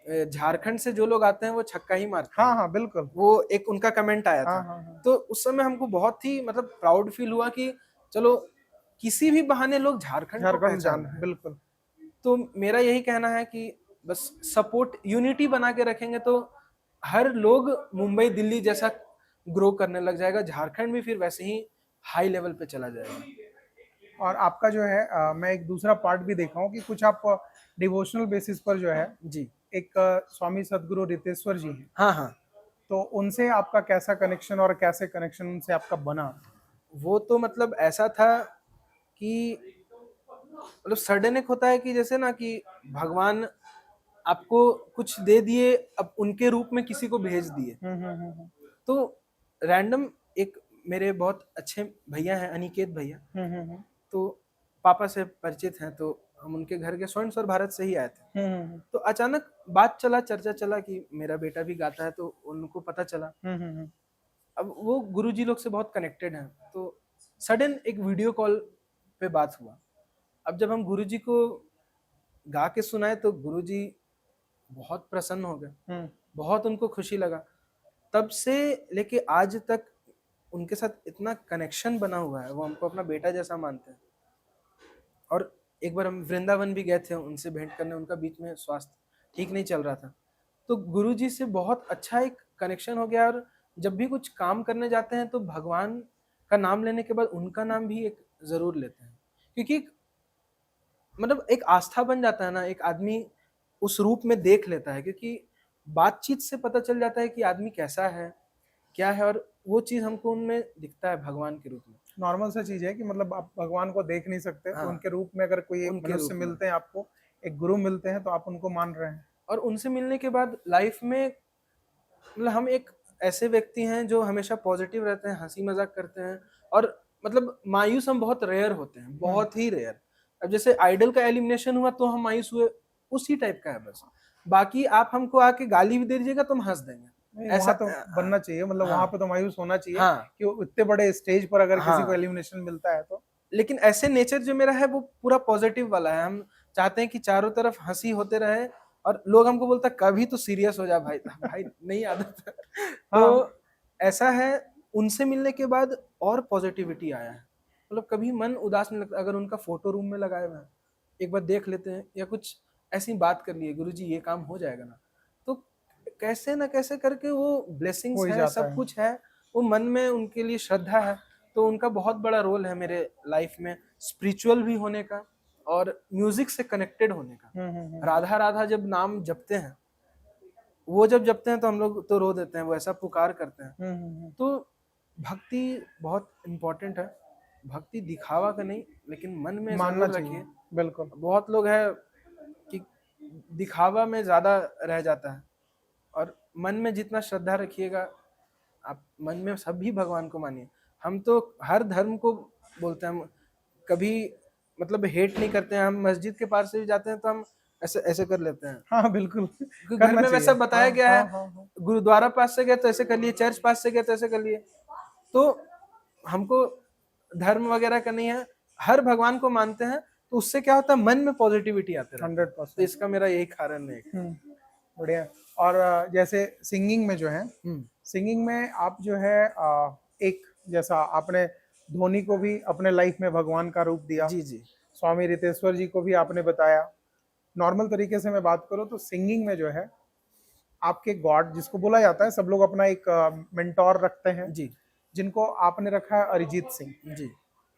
झारखंड से जो लोग आते हैं वो छक्का ही मारते हैं। हाँ बिल्कुल, वो एक उनका कमेंट आया था। तो उस समय हमको बहुत ही मतलब प्राउड फील हुआ कि चलो किसी भी बहाने लोग झारखंड को पहचान रहे हैं। बिल्कुल। तो मेरा यही कहना है कि बस सपोर्ट यूनिटी बना के रखेंगे तो हर लोग मुंबई दिल्ली जैसा ग्रो करने लग जाएगा, झारखंड भी फिर वैसे ही हाई लेवल पे चला जाएगा। और आपका जो है मैं एक दूसरा पार्ट भी देखा हूँ कि कुछ आप डिवोशनल बेसिस पर जो है जी, एक स्वामी सदगुरु रितेश्वर जी हैं, हाँ, तो उनसे आपका कैसा कनेक्शन और कैसे कनेक्शन उनसे आपका बना? वो तो मतलब ऐसा था कि मतलब सडन एक होता है कि जैसे ना कि भगवान आपको कुछ दे दिए, अब उनके रूप में किसी को भेज दिए। तो रैंडम एक मेरे बहुत अच्छे भैया हैं अनिकेत भैया, तो पापा से परिचित हैं, तो हम उनके घर के स्वर्ण स्वर भारत से ही आए थे। तो अचानक बात चला, चर्चा चला कि मेरा बेटा भी गाता है, तो उनको पता चला। अब वो गुरुजी लोग से बहुत कनेक्टेड हैं, तो सडन एक वीडियो कॉल पे बात हुआ। अब जब हम गुरुजी को गा के सुनाए तो गुरुजी बहुत प्रसन्न हो गए, बहुत उनको खुशी लगा। तब से लेके आज तक उनके साथ इतना कनेक्शन बना हुआ है, वो हमको अपना बेटा जैसा मानते हैं। और एक बार हम वृंदावन भी गए थे उनसे भेंट करने, उनका बीच में स्वास्थ्य ठीक नहीं चल रहा था, तो गुरुजी से बहुत अच्छा एक कनेक्शन हो गया। और जब भी कुछ काम करने जाते हैं तो भगवान का नाम लेने के बाद उनका नाम भी एक जरूर लेते हैं, क्योंकि मतलब एक आस्था बन जाता है ना, एक आदमी उस रूप में देख लेता है, क्योंकि बातचीत से पता चल जाता है कि आदमी कैसा है, क्या है, और वो चीज हमको उनमें दिखता है भगवान के रूप में। नॉर्मल सा चीज है कि मतलब आप भगवान को देख नहीं सकते, तो उनके रूप में अगर कोई मनुष्य मिलते हैं, आपको एक गुरु मिलते हैं, तो आप उनको मान रहे हैं। और उनसे मिलने के बाद लाइफ में मतलब हम एक ऐसे व्यक्ति हैं जो हमेशा पॉजिटिव रहते हैं, हंसी मजाक करते हैं, और मतलब मायूस हम बहुत रेयर होते हैं, बहुत ही रेयर। अब जैसे आइडल का एलिमिनेशन हुआ तो हम मायूस हुए, उसी टाइप का है बस। बाकी आप हमको आके गाली भी दे दीजिएगा तो हम हंस देंगे। ऐसा तो बनना चाहिए, मतलब वहां पे तो मायूस होना चाहिए कि इतने बड़े स्टेज पर अगर किसी को एलिमिनेशन मिलता है तो। लेकिन ऐसे नेचर जो मेरा है वो पूरा पॉजिटिव वाला है। हम चाहते हैं कि चारों तरफ हंसी होते रहे, और लोग हमको बोलता कभी तो सीरियस हो जा भाई, भाई नहीं आदत। तो ऐसा है, उनसे मिलने के बाद और पॉजिटिविटी आया है, मतलब कभी मन उदास नहीं लगता। अगर उनका फोटो रूम में लगाए हुए हैं, एक बार देख लेते हैं, या कुछ ऐसी बात कर लिए, गुरुजी ये काम हो जाएगा ना, तो कैसे ना कैसे करके वो ब्लेसिंग्स है, सब कुछ है, वो मन में उनके लिए श्रद्धा है। तो उनका बहुत बड़ा रोल है मेरे लाइफ में, स्पिरिचुअल भी होने का और म्यूजिक से कनेक्टेड होने का। राधा राधा जब नाम जपते हैं, वो जब जपते हैं तो हम लोग तो रो देते हैं, वो ऐसा पुकार करते हैं। तो भक्ति बहुत इम्पोर्टेंट है, भक्ति दिखावा का नहीं, लेकिन मन में मानना चाहिए। बिल्कुल, बहुत लोग है कि दिखावा में ज्यादा रह जाता है, और मन में जितना श्रद्धा रखिएगा, आप मन में सभी भगवान को मानिए। हम तो हर धर्म को बोलते हैं, हम कभी मतलब हेट नहीं करते हैं। हम मस्जिद के पास से भी जाते हैं तो हम ऐसे ऐसे कर लेते हैं। हाँ बिल्कुल, घर में वैसा बताया गया है। गुरुद्वारा पास से गए तो ऐसे कर लिए, चर्च पास से गए तो ऐसे कर लिए। तो हमको धर्म वगैरह का नहीं है, हर भगवान को मानते हैं, तो उससे क्या होता है मन में पॉजिटिविटी आते रहती है। 100%। तो इसका मेरा यही कारण है। बढ़िया। और जैसे सिंगिंग में जो है, सिंगिंग में आप जो है एक जैसा आपने धोनी को भी अपने लाइफ में भगवान का रूप दिया, जी जी, स्वामी रितेश्वर जी को भी आपने बताया। नॉर्मल तरीके से मैं बात करूं तो सिंगिंग में जो है आपके गॉड जिसको बोला जाता है, सब लोग अपना एक मेंटोर रखते हैं जी जिनको आपने रखा है अरिजीत सिंह जी।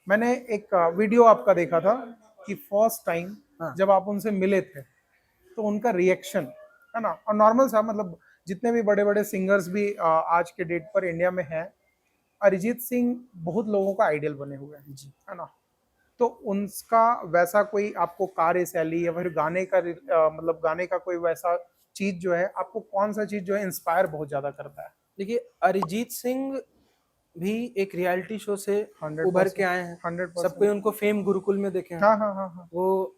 मैंने एक वीडियो आपका देखा था कि फर्स्ट टाइम हाँ। जब आप उनसे मिले थे तो उनका रिएक्शन है ना, और नॉर्मल सा मतलब जितने भी बड़े बड़े सिंगर्स भी आज के डेट पर इंडिया में हैं, अरिजीत सिंह बहुत लोगों का आइडियल बने हुए हैं जी। है ना। तो उनका वैसा कोई आपको कार्यशैली या फिर गाने का मतलब गाने का कोई वैसा चीज जो है आपको, कौन सा चीज जो है इंस्पायर बहुत ज्यादा करता है? देखिए अरिजीत सिंह भी एक रियलिटी शो से 100% उभर के आए हैं। 100%। सब कोई उनको फेम गुरुकुल में देखे हैं। हाँ हाँ हाँ हाँ। वो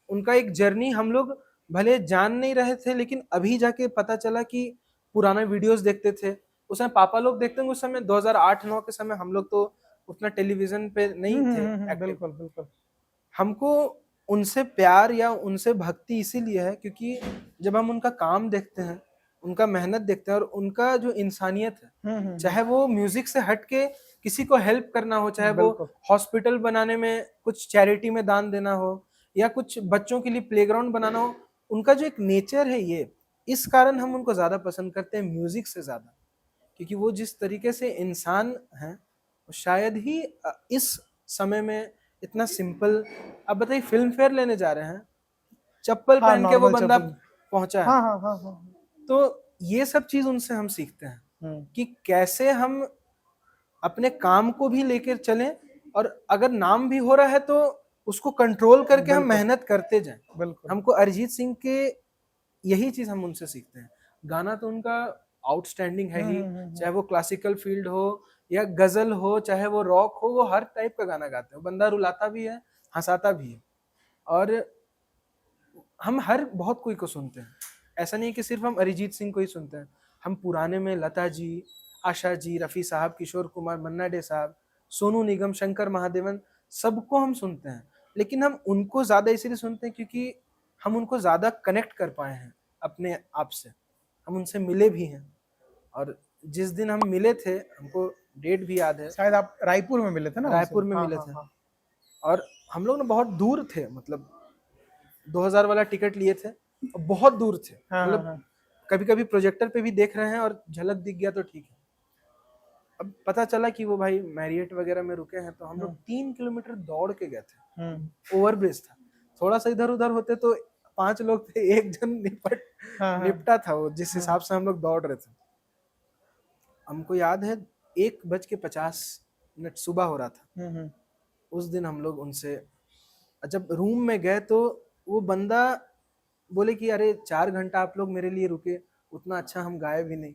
उनका एक जर्नी हम लोग भले जान नहीं रहे थे, लेकिन अभी जाके पता चला कि पुराना वीडियोस देखते थे, उस समय पापा लोग देखते हैं, उस समय 2008-9 के समय हम लोग तो उतना टेलीविजन पे नहीं थे active। बिल्कुल बिल्कुल। हमको उनसे प्यार या उनसे भक्ति इसीलिए है क्योंकि जब हम उनका काम देखते हैं, उनका मेहनत देखते हैं और उनका जो इंसानियत है, चाहे वो म्यूजिक से हट के किसी को हेल्प करना हो, चाहे वो हॉस्पिटल बनाने में कुछ चैरिटी में दान देना हो या कुछ बच्चों के लिए प्लेग्राउंड बनाना हो, उनका जो एक नेचर है ये, इस कारण हम उनको ज्यादा पसंद करते हैं म्यूजिक से ज्यादा, क्योंकि वो जिस तरीके से इंसान हैं शायद ही इस समय में इतना सिंपल। अब बताइए फिल्म फेयर लेने जा रहे हैं, चप्पल हाँ, पहन के वो normal बंदा चप्पल। पहुंचा है। हाँ हाँ हाँ हाँ। तो ये सब चीज उनसे हम सीखते हैं कि कैसे हम अपने काम को भी लेकर चलें और अगर नाम भी हो रहा है तो उसको कंट्रोल करके हम मेहनत करते जाएं। बिल्कुल। हमको अरिजीत सिंह के यही चीज हम उनसे सीखते हैं। गाना तो उनका आउटस्टैंडिंग है ही, चाहे वो क्लासिकल फील्ड हो या गजल हो, चाहे वो रॉक हो, वो हर टाइप का गाना गाते हैं। बंदा रुलाता भी है, हंसाता भी है। और हम हर बहुत कोई को सुनते हैं, ऐसा नहीं कि सिर्फ हम अरिजीत सिंह को ही सुनते हैं। हम पुराने में लता जी, आशा जी, रफ़ी साहब, किशोर कुमार, मन्ना डे साहब, सोनू निगम, शंकर महादेवन, सबको हम सुनते हैं। लेकिन हम उनको ज़्यादा इसीलिए सुनते हैं क्योंकि हम उनको ज़्यादा कनेक्ट कर पाए हैं अपने आप से, हम उनसे मिले भी हैं। और जिस दिन हम मिले थे, हमको डेट भी याद है, शायद आप रायपुर में मिले थे ना? रायपुर में मिले थे। और हम लोग ना बहुत दूर थे, मतलब 2000 वाला टिकट लिए थे, बहुत दूर थे। मतलब कभी कभी प्रोजेक्टर पे भी देख रहे हैं और झलक दिख गया तो ठीक है। अब पता चला कि वो भाई मैरियट वगैरह में रुके हैं, तो हम लोग 3 किलोमीटर दौड़ के गए थे। ओवरब्रिज था, थोड़ा सा इधर उधर होते तो 5 लोग थे, एक जन निपटा था वो, जिस हिसाब से हम लोग दौड़ रहे थे। हमको याद है 1:50 सुबह हो रहा था उस दिन। हम लोग उनसे जब रूम में गए तो वो बंदा बोले कि अरे 4 घंटा आप लोग मेरे लिए रुके, उतना अच्छा हम गाए भी नहीं।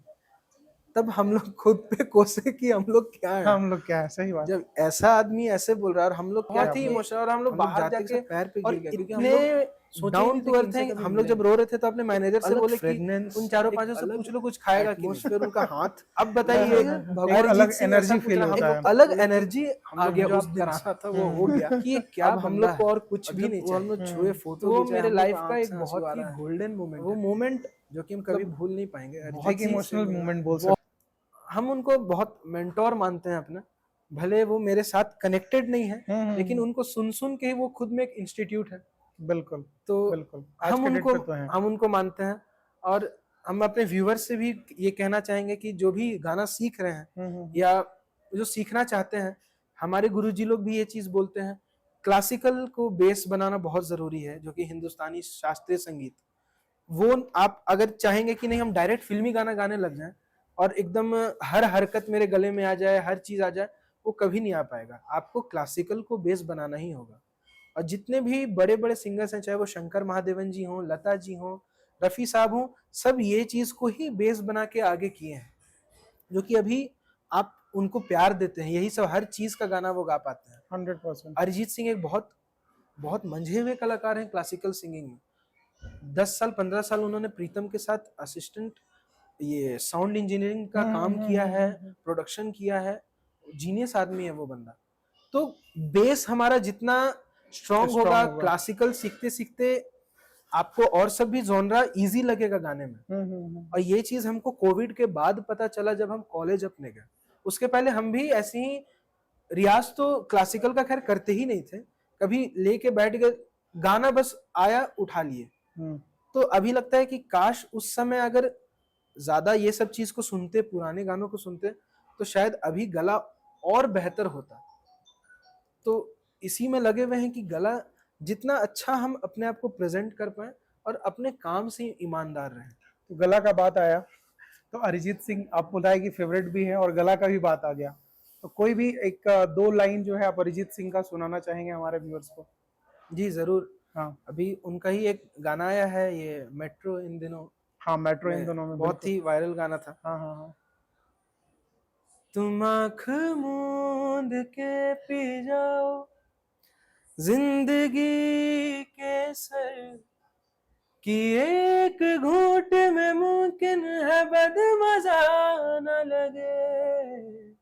तब हम लोग खुद पे कोसे कि हम लोग क्या है, हम लोग क्या है। सही बात। जब ऐसा आदमी ऐसे बोल रहा है और हम लोग क्या थी इमोशनल, और हम लोग बाहर जाके पैर पे गिर गए क्योंकि हम लोग डाउन टू अर्थ हैं। हम लोग जब रो रहे थे तो अपने मैनेजर से बोले कि उन 4-5 से पूछ लो कुछ खाएगा कि नहीं। फिर उनका हाथ, अब बताइए भगवान अलग एनर्जी फील होता है, अलग एनर्जी आ गया उस दिन से। था वो हो गया कि क्या हम लोग को और कुछ भी नहीं चाहिए। हम लोग छुए, फोटो, वो मेरे लाइफ का एक बहुत ही गोल्डन मोमेंट, वो मोमेंट जो कि हम कभी भूल नहीं पाएंगे। बहुत इमोशनल मोमेंट बोल सकते। हम उनको बहुत मेंटोर मानते हैं अपना, भले वो मेरे साथ कनेक्टेड नहीं है, लेकिन उनको सुन सुन के ही वो खुद में एक इंस्टीट्यूट है। बिल्कुल। तो बिल्कुल हम उनको मानते हैं। और हम अपने व्यूअर्स से भी ये कहना चाहेंगे कि जो भी गाना सीख रहे हैं या जो सीखना चाहते हैं, हमारे गुरुजी लोग भी ये चीज बोलते हैं, क्लासिकल को बेस बनाना बहुत जरूरी है, जो कि हिंदुस्तानी शास्त्रीय संगीत। वो आप अगर चाहेंगे कि नहीं हम डायरेक्ट फिल्मी गाना गाने लग जाएं और एकदम हर हरकत मेरे गले में आ जाए, हर चीज आ जाए, वो कभी नहीं आ पाएगा। आपको क्लासिकल को बेस बनाना ही होगा। और जितने भी बड़े बड़े सिंगर्स हैं, चाहे वो शंकर महादेवन जी हों, लता जी हों, रफ़ी साहब हों, सब ये चीज को ही बेस बना के आगे किए हैं, जो कि अभी आप उनको प्यार देते हैं। यही सब हर चीज का गाना वो गा पाते हैं 100%। अरिजीत सिंह एक बहुत बहुत मंझे हुए कलाकार हैं क्लासिकल सिंगिंग में। 10 साल 15 साल उन्होंने प्रीतम के साथ असिस्टेंट ये साउंड इंजीनियरिंग का काम किया है, प्रोडक्शन किया है। जीनियस आदमी है वो बंदा। तो बेस हमारा जितना स्ट्रांग Strong होगा, होगा। क्लासिकल सीखते सीखते आपको और सब भी जॉनरा इजी लगेगा गाने में। और ये चीज हमको कोविड के बाद पता चला जब हम कॉलेज अपने गए। उसके पहले हम भी ऐसे ही रियाज तो क्लासिकल का खैर करते ही नहीं थे, कभी लेके बैठ गए, गाना बस आया उठा लिए। तो अभी लगता है कि काश उस समय अगर ज्यादा ये सब चीज को सुनते, पुराने गानों को सुनते, तो शायद अभी गला और बेहतर होता। तो इसी में लगे हुए हैं कि गला जितना अच्छा हम अपने आप को प्रेजेंट कर पाए और अपने काम से ईमानदार रहें। तो गला का बात आया तो अरिजीत सिंह आप बताए कि फेवरेट भी है और गला का भी बात आ गया, तो कोई भी एक दो लाइन जो है आप अरिजीत सिंह का सुनाना चाहेंगे हमारे व्यूअर्स को? जी जरूर। हाँ अभी उनका ही एक गाना आया है, ये मेट्रो इन दिनों। हाँ, मेट्रो इन दोनों में बहुत ही वायरल गाना था। हाँ हाँ हाँ। तुम आँख मूंद के पी जाओ जिंदगी के सर कि एक घूंट में मुमकिन है बदमजा न लगे,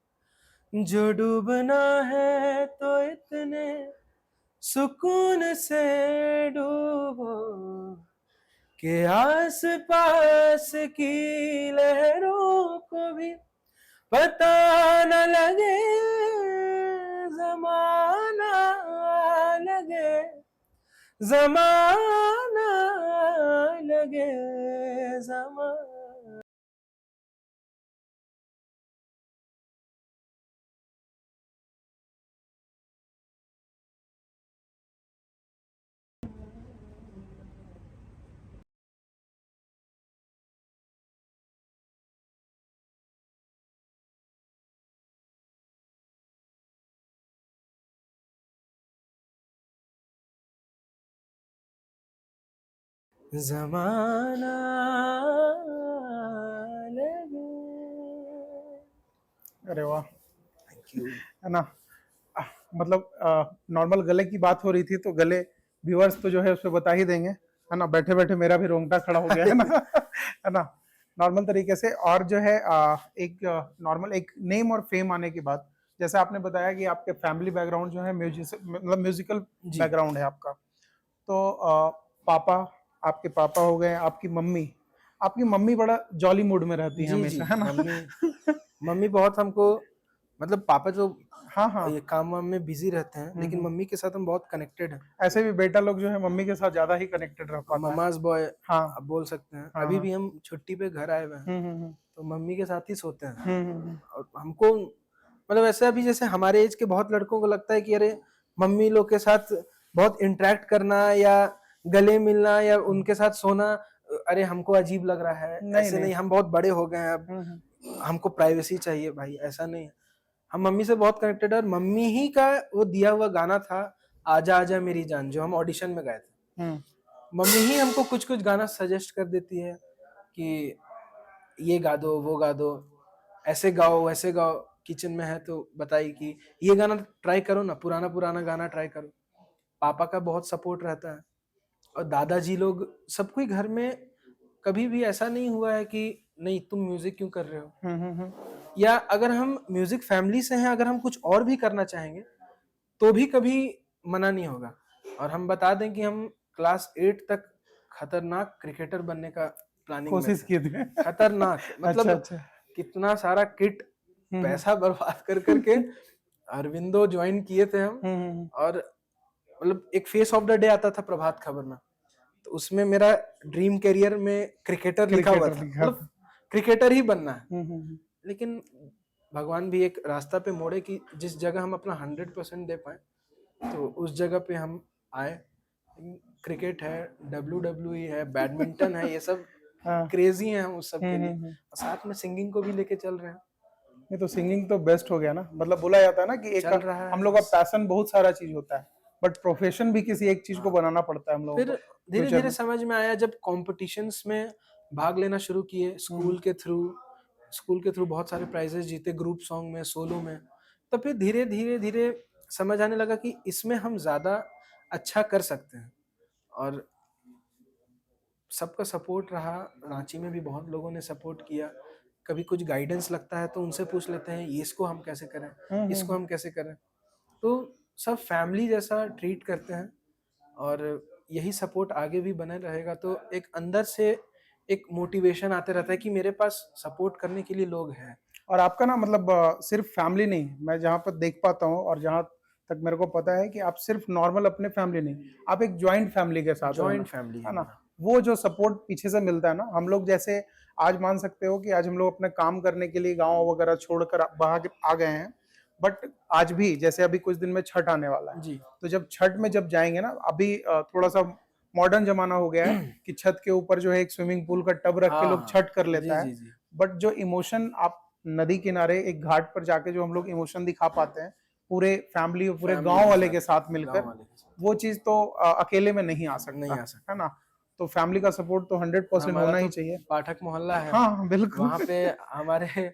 जो डूबना है तो इतने सुकून से डूबो कि आस पास की लहरों को भी पता न लगे, जमाना लगे, जमाना लगे, जमाना। जमाना लगे। अरे वाह, थैंक यू। है ना। मतलब नॉर्मल गले की बात हो रही थी तो गले व्यूअर्स तो जो है उस पर बता ही देंगे, है ना। बैठे बैठे मेरा भी रोंगटा खड़ा हो गया है ना है ना। नॉर्मल तरीके से और जो है एक नॉर्मल एक नेम और फेम आने के बाद, जैसे आपने बताया कि आपके फैमिली बैकग्राउंड जो है मतलब म्यूजिकल बैकग्राउंड है आपका, तो पापा, आपके पापा हो गए, आपकी मम्मी बड़ा जॉली मूड में रहती है हमेशा, है ना। मम्मी बहुत हमको, मतलब पापा जो हाँ हाँ, ये काम वाम में बिजी रहते हैं, लेकिन मम्मी के साथ हम बहुत कनेक्टेड हैं। ऐसे भी बेटा लोग जो है मम्मी के साथ ज्यादा ही कनेक्टेड रह पाता है। ममाज बॉय हाँ आप बोल सकते हैं। हाँ, अभी हाँ। भी हम छुट्टी पे घर आए हुए हैं तो मम्मी के साथ ही सोते हैं। हम्म। और हमको मतलब ऐसे अभी जैसे हमारे एज के बहुत लड़कों को लगता है कि अरे मम्मी लोग के साथ बहुत इंटरेक्ट करना या गले मिलना या उनके साथ सोना, अरे हमको अजीब लग रहा है। ऐसे नहीं, हम बहुत बड़े हो गए हैं अब, हमको प्राइवेसी चाहिए। भाई ऐसा नहीं है, हम मम्मी से बहुत कनेक्टेड है। और मम्मी ही का वो दिया हुआ गाना था आजा आजा मेरी जान, जो हम ऑडिशन में गाए थे, मम्मी ही हमको कुछ कुछ गाना सजेस्ट कर देती है कि ये गा दो, वो गा दो, ऐसे गाओ वैसे गाओ। किचन में है तो बताई कि ये गाना ट्राई करो ना, पुराना पुराना गाना ट्राई करो। पापा का बहुत सपोर्ट रहता है और दादाजी लोग, सब कोई घर में कभी भी ऐसा नहीं हुआ है कि नहीं तुम म्यूजिक क्यों कर रहे हो, या अगर हम म्यूजिक फैमिली से हैं, अगर हम कुछ और भी करना चाहेंगे तो भी कभी मना नहीं होगा। और हम बता दें कि हम क्लास 8 तक खतरनाक क्रिकेटर बनने का प्लानिंग कोशिश किए थे। खतरनाक, मतलब अच्छा। कितना सारा किट पैसा बर्बाद कर करके अरविंदो ज्वाइन किए थे हम। और मतलब एक फेस ऑफ द डे आता था प्रभात खबर में, तो उसमें मेरा ड्रीम करियर में क्रिकेटर लिखा हुआ था, मतलब क्रिकेटर ही बनना है। लेकिन भगवान भी एक रास्ता पे मोड़े कि जिस जगह हम अपना 100% दे पाए, तो उस जगह पे हम आए। क्रिकेट है, WWE है, बैडमिंटन है, ये सब क्रेजी है हम उस सब के लिए। और साथ में सिंगिंग को भी लेके चल रहे हैं। ये तो सिंगिंग तो बेस्ट हो गया ना, मतलब बोला जाता है ना कि एक हम लोग का पैशन बहुत सारा चीज होता है, बट प्रोफेशन भी किसी एक चीज को बनाना पड़ता है हम लोगों को। फिर धीरे धीरे समझ में आया जब कॉम्पिटिशन्स में भाग लेना शुरू किए, स्कूल के थ्रू बहुत सारे प्राइजेस जीते, ग्रुप सॉन्ग में, सोलो में। तो फिर धीरे धीरे धीरे समझ आने लगा कि इसमें हम ज्यादा अच्छा कर सकते हैं। और सबका सपोर्ट रहा, रांची में भी बहुत लोगों ने सपोर्ट किया। कभी कुछ गाइडेंस लगता है तो उनसे पूछ लेते हैं, ये इसको हम कैसे करें, इसको हम कैसे करें। तो सब फैमिली जैसा ट्रीट करते हैं और यही सपोर्ट आगे भी बने रहेगा। तो एक अंदर से एक मोटिवेशन आते रहता है कि मेरे पास सपोर्ट करने के लिए लोग हैं। और आपका ना मतलब सिर्फ फैमिली नहीं, मैं जहाँ पर देख पाता हूँ और जहाँ तक मेरे को पता है कि आप सिर्फ नॉर्मल अपने फैमिली नहीं, आप एक जॉइंट फैमिली के साथ हो जॉइंट ना, फैमिली है ना। वो जो सपोर्ट पीछे से मिलता है ना, हम लोग जैसे आज मान सकते हो कि आज हम लोग अपने काम करने के लिए गाँव वगैरह छोड़कर बाहर आ गए हैं, बट आज भी जैसे अभी कुछ दिन में छठ आने वाला है, जी तो जब छठ में जब जाएंगे ना, अभी थोड़ा सा मॉडर्न जमाना हो गया है कि छत के ऊपर जो है एक स्विमिंग पूल का टब रख के लोग छठ कर लेता है, जी बट जो इमोशन आप नदी किनारे एक घाट पर जाके जो हम लोग इमोशन दिखा पाते हैं पूरे फैमिली और पूरे गांव वाले के साथ मिलकर, वो चीज तो अकेले में नहीं आ सकता, है ना। तो फैमिली का सपोर्ट तो 100% होना ही चाहिए। पाठक मोहल्ला है, हाँ बिल्कुल, वहाँ पे हमारे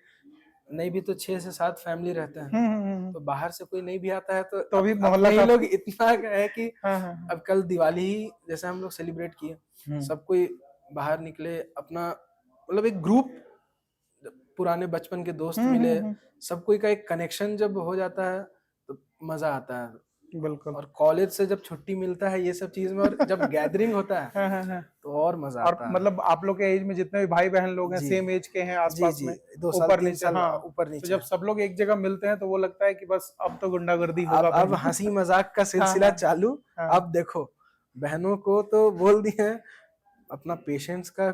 नहीं भी तो 6 से 7 फैमिली रहते हैं। तो बाहर से कोई नहीं भी आता है तो अभी अब मोहल्ला ये का लोग इतना है कि हाँ। अब कल दिवाली ही जैसे हम लोग सेलिब्रेट किए, सब कोई बाहर निकले, अपना मतलब एक ग्रुप, पुराने बचपन के दोस्त मिले, सब कोई का एक कनेक्शन जब हो जाता है तो मजा आता है। बिल्कुल। और कॉलेज से जब छुट्टी मिलता है ये सब चीज में, और जब गैदरिंग होता है तो और मजा और आता है। मतलब आप लोग के एज में जितने भी भाई बहन लोग हैं, सेम एज के हैं आसपास में, 2 साल ऊपर 3 नीचे, साल हाँ, ऊपर तो नीचे। जब सब लोग एक जगह मिलते हैं तो वो लगता है कि बस अब तो गुंडागर्दी होगा, अब हंसी मजाक का सिलसिला चालू। अब देखो बहनों को तो बोल दिए अपना पेशेंस का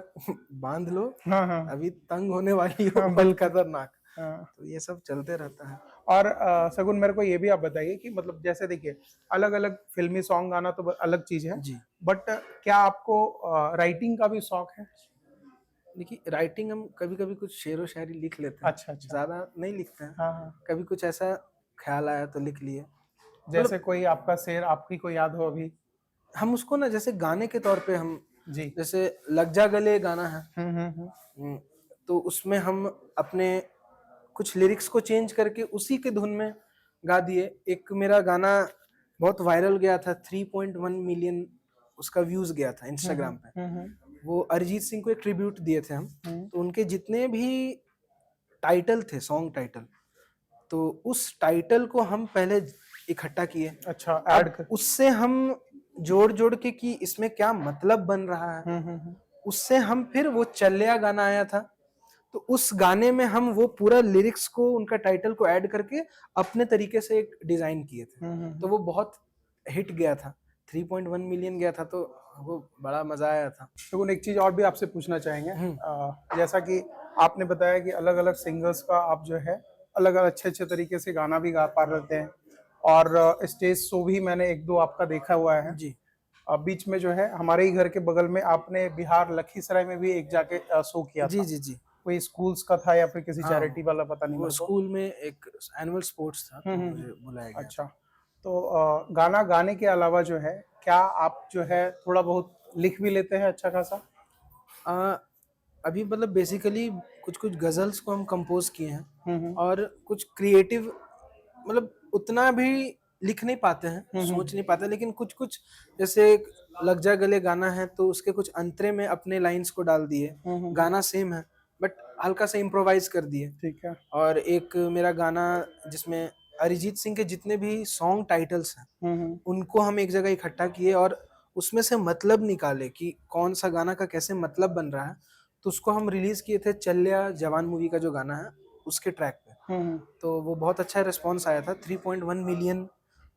बांध लो, अभी तंग होने वाली हो, बल खतरनाक। तो ये सब चलते रहता है। और सगुन मेरे को ये भी आप बताइए कि मतलब जैसे देखिए अलग अलग फिल्मी सॉन्ग गाना तो अलग चीज है जी, बट क्या आपको राइटिंग का भी शौक है? देखिए राइटिंग हम कभी कभी कुछ शेरो शायरी लिख लेते हैं। अच्छा। ज्यादा नहीं लिखते हैं। हाँ। कभी कुछ ऐसा ख्याल आया तो लिख लिए। जैसे कोई आपका शेर आपकी कोई याद हो अभी? हम उसको ना जैसे गाने के तौर पे हम जी। जैसे लग जा गले गाना है, हम्म। तो उसमें हम अपने कुछ लिरिक्स को चेंज करके उसी के धुन में गा दिए। एक मेरा गाना बहुत वायरल गया था, 3.1 मिलियन उसका व्यूज गया था इंस्टाग्राम पे। वो अरिजीत सिंह को एक ट्रिब्यूट दिए थे हम। तो उनके जितने भी टाइटल थे, सॉन्ग टाइटल, तो उस टाइटल को हम पहले इकट्ठा किए। अच्छा, ऐड कर। उससे हम जोड़ जोड़ के कि इसमें क्या मतलब बन रहा है, उससे हम फिर वो चलिया गाना आया था, तो उस गाने में हम वो पूरा लिरिक्स को, उनका टाइटल को ऐड करके अपने तरीके से एक डिजाइन किए थे। तो वो बहुत हिट गया था, 3.1 मिलियन गया था, तो वो बड़ा मजा आया था। तो एक चीज और भी आपसे पूछना चाहेंगे, जैसा कि आपने बताया कि अलग अलग सिंगर्स का आप जो है अलग अलग अच्छे तरीके से गाना भी गा पा रहे हैं, और स्टेज शो भी मैंने 1-2 आपका देखा हुआ है जी। बीच में जो है हमारे ही घर के बगल में आपने बिहार लखीसराय में भी एक जाके शो किया था। जी। कोई स्कूल्स का था या फिर किसी चैरिटी वाला, पता नहीं। वो स्कूल में एक एनुअल स्पोर्ट्स था, तो मुझे बुलाया गया। अच्छा, तो गाना गाने के अलावा जो है क्या आप जो है थोड़ा बहुत लिख भी लेते हैं अच्छा खासा? अभी मतलब बेसिकली कुछ गजल्स को हम कंपोज किए हैं, और कुछ क्रिएटिव, मतलब उतना भी लिख नहीं पाते हैं, सोच नहीं पाते, लेकिन कुछ जैसे लग जा गले गाना है तो उसके कुछ अंतरे में अपने लाइंस को डाल दिए। गाना सेम है बट हल्का सा इम्प्रोवाइज कर दिए। ठीक है। और एक मेरा गाना जिसमें अरिजीत सिंह के जितने भी सॉन्ग टाइटल्स हैं उनको हम एक जगह इकट्ठा किए और उसमें से मतलब निकाले कि कौन सा गाना का कैसे मतलब बन रहा है, तो उसको हम रिलीज किए थे चलिया जवान मूवी का जो गाना है उसके ट्रैक पे। तो वो बहुत अच्छा रिस्पॉन्स आया था, 3.1 मिलियन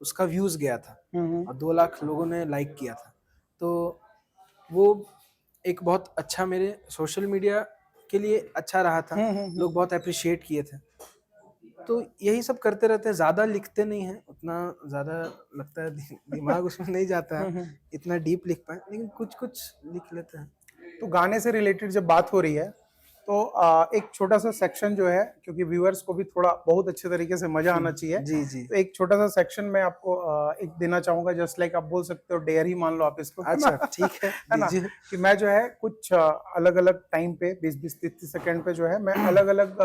उसका व्यूज गया था और 2 लाख लोगों ने लाइक किया था। तो वो एक बहुत अच्छा मेरे सोशल मीडिया के लिए अच्छा रहा था, लोग बहुत अप्रिशिएट किए थे। तो यही सब करते रहते हैं, ज्यादा लिखते नहीं हैं, उतना ज्यादा लगता है दिमाग उसमें नहीं जाता है इतना डीप लिख पाए, लेकिन कुछ लिख लेते हैं। तो गाने से रिलेटेड जब बात हो रही है तो एक छोटा सा सेक्शन जो है, क्योंकि व्यूअर्स को भी थोड़ा बहुत अच्छे तरीके से मजा आना चाहिए। जी। तो एक छोटा सा सेक्शन मैं आपको एक देना चाहूंगा, जस्ट लाइक आप बोल सकते हो डेयर ही मान लो आप इसको। अच्छा ठीक है ना, कि मैं जो है कुछ अलग अलग टाइम पे 20-30 सेकंड पे जो है मैं अलग अलग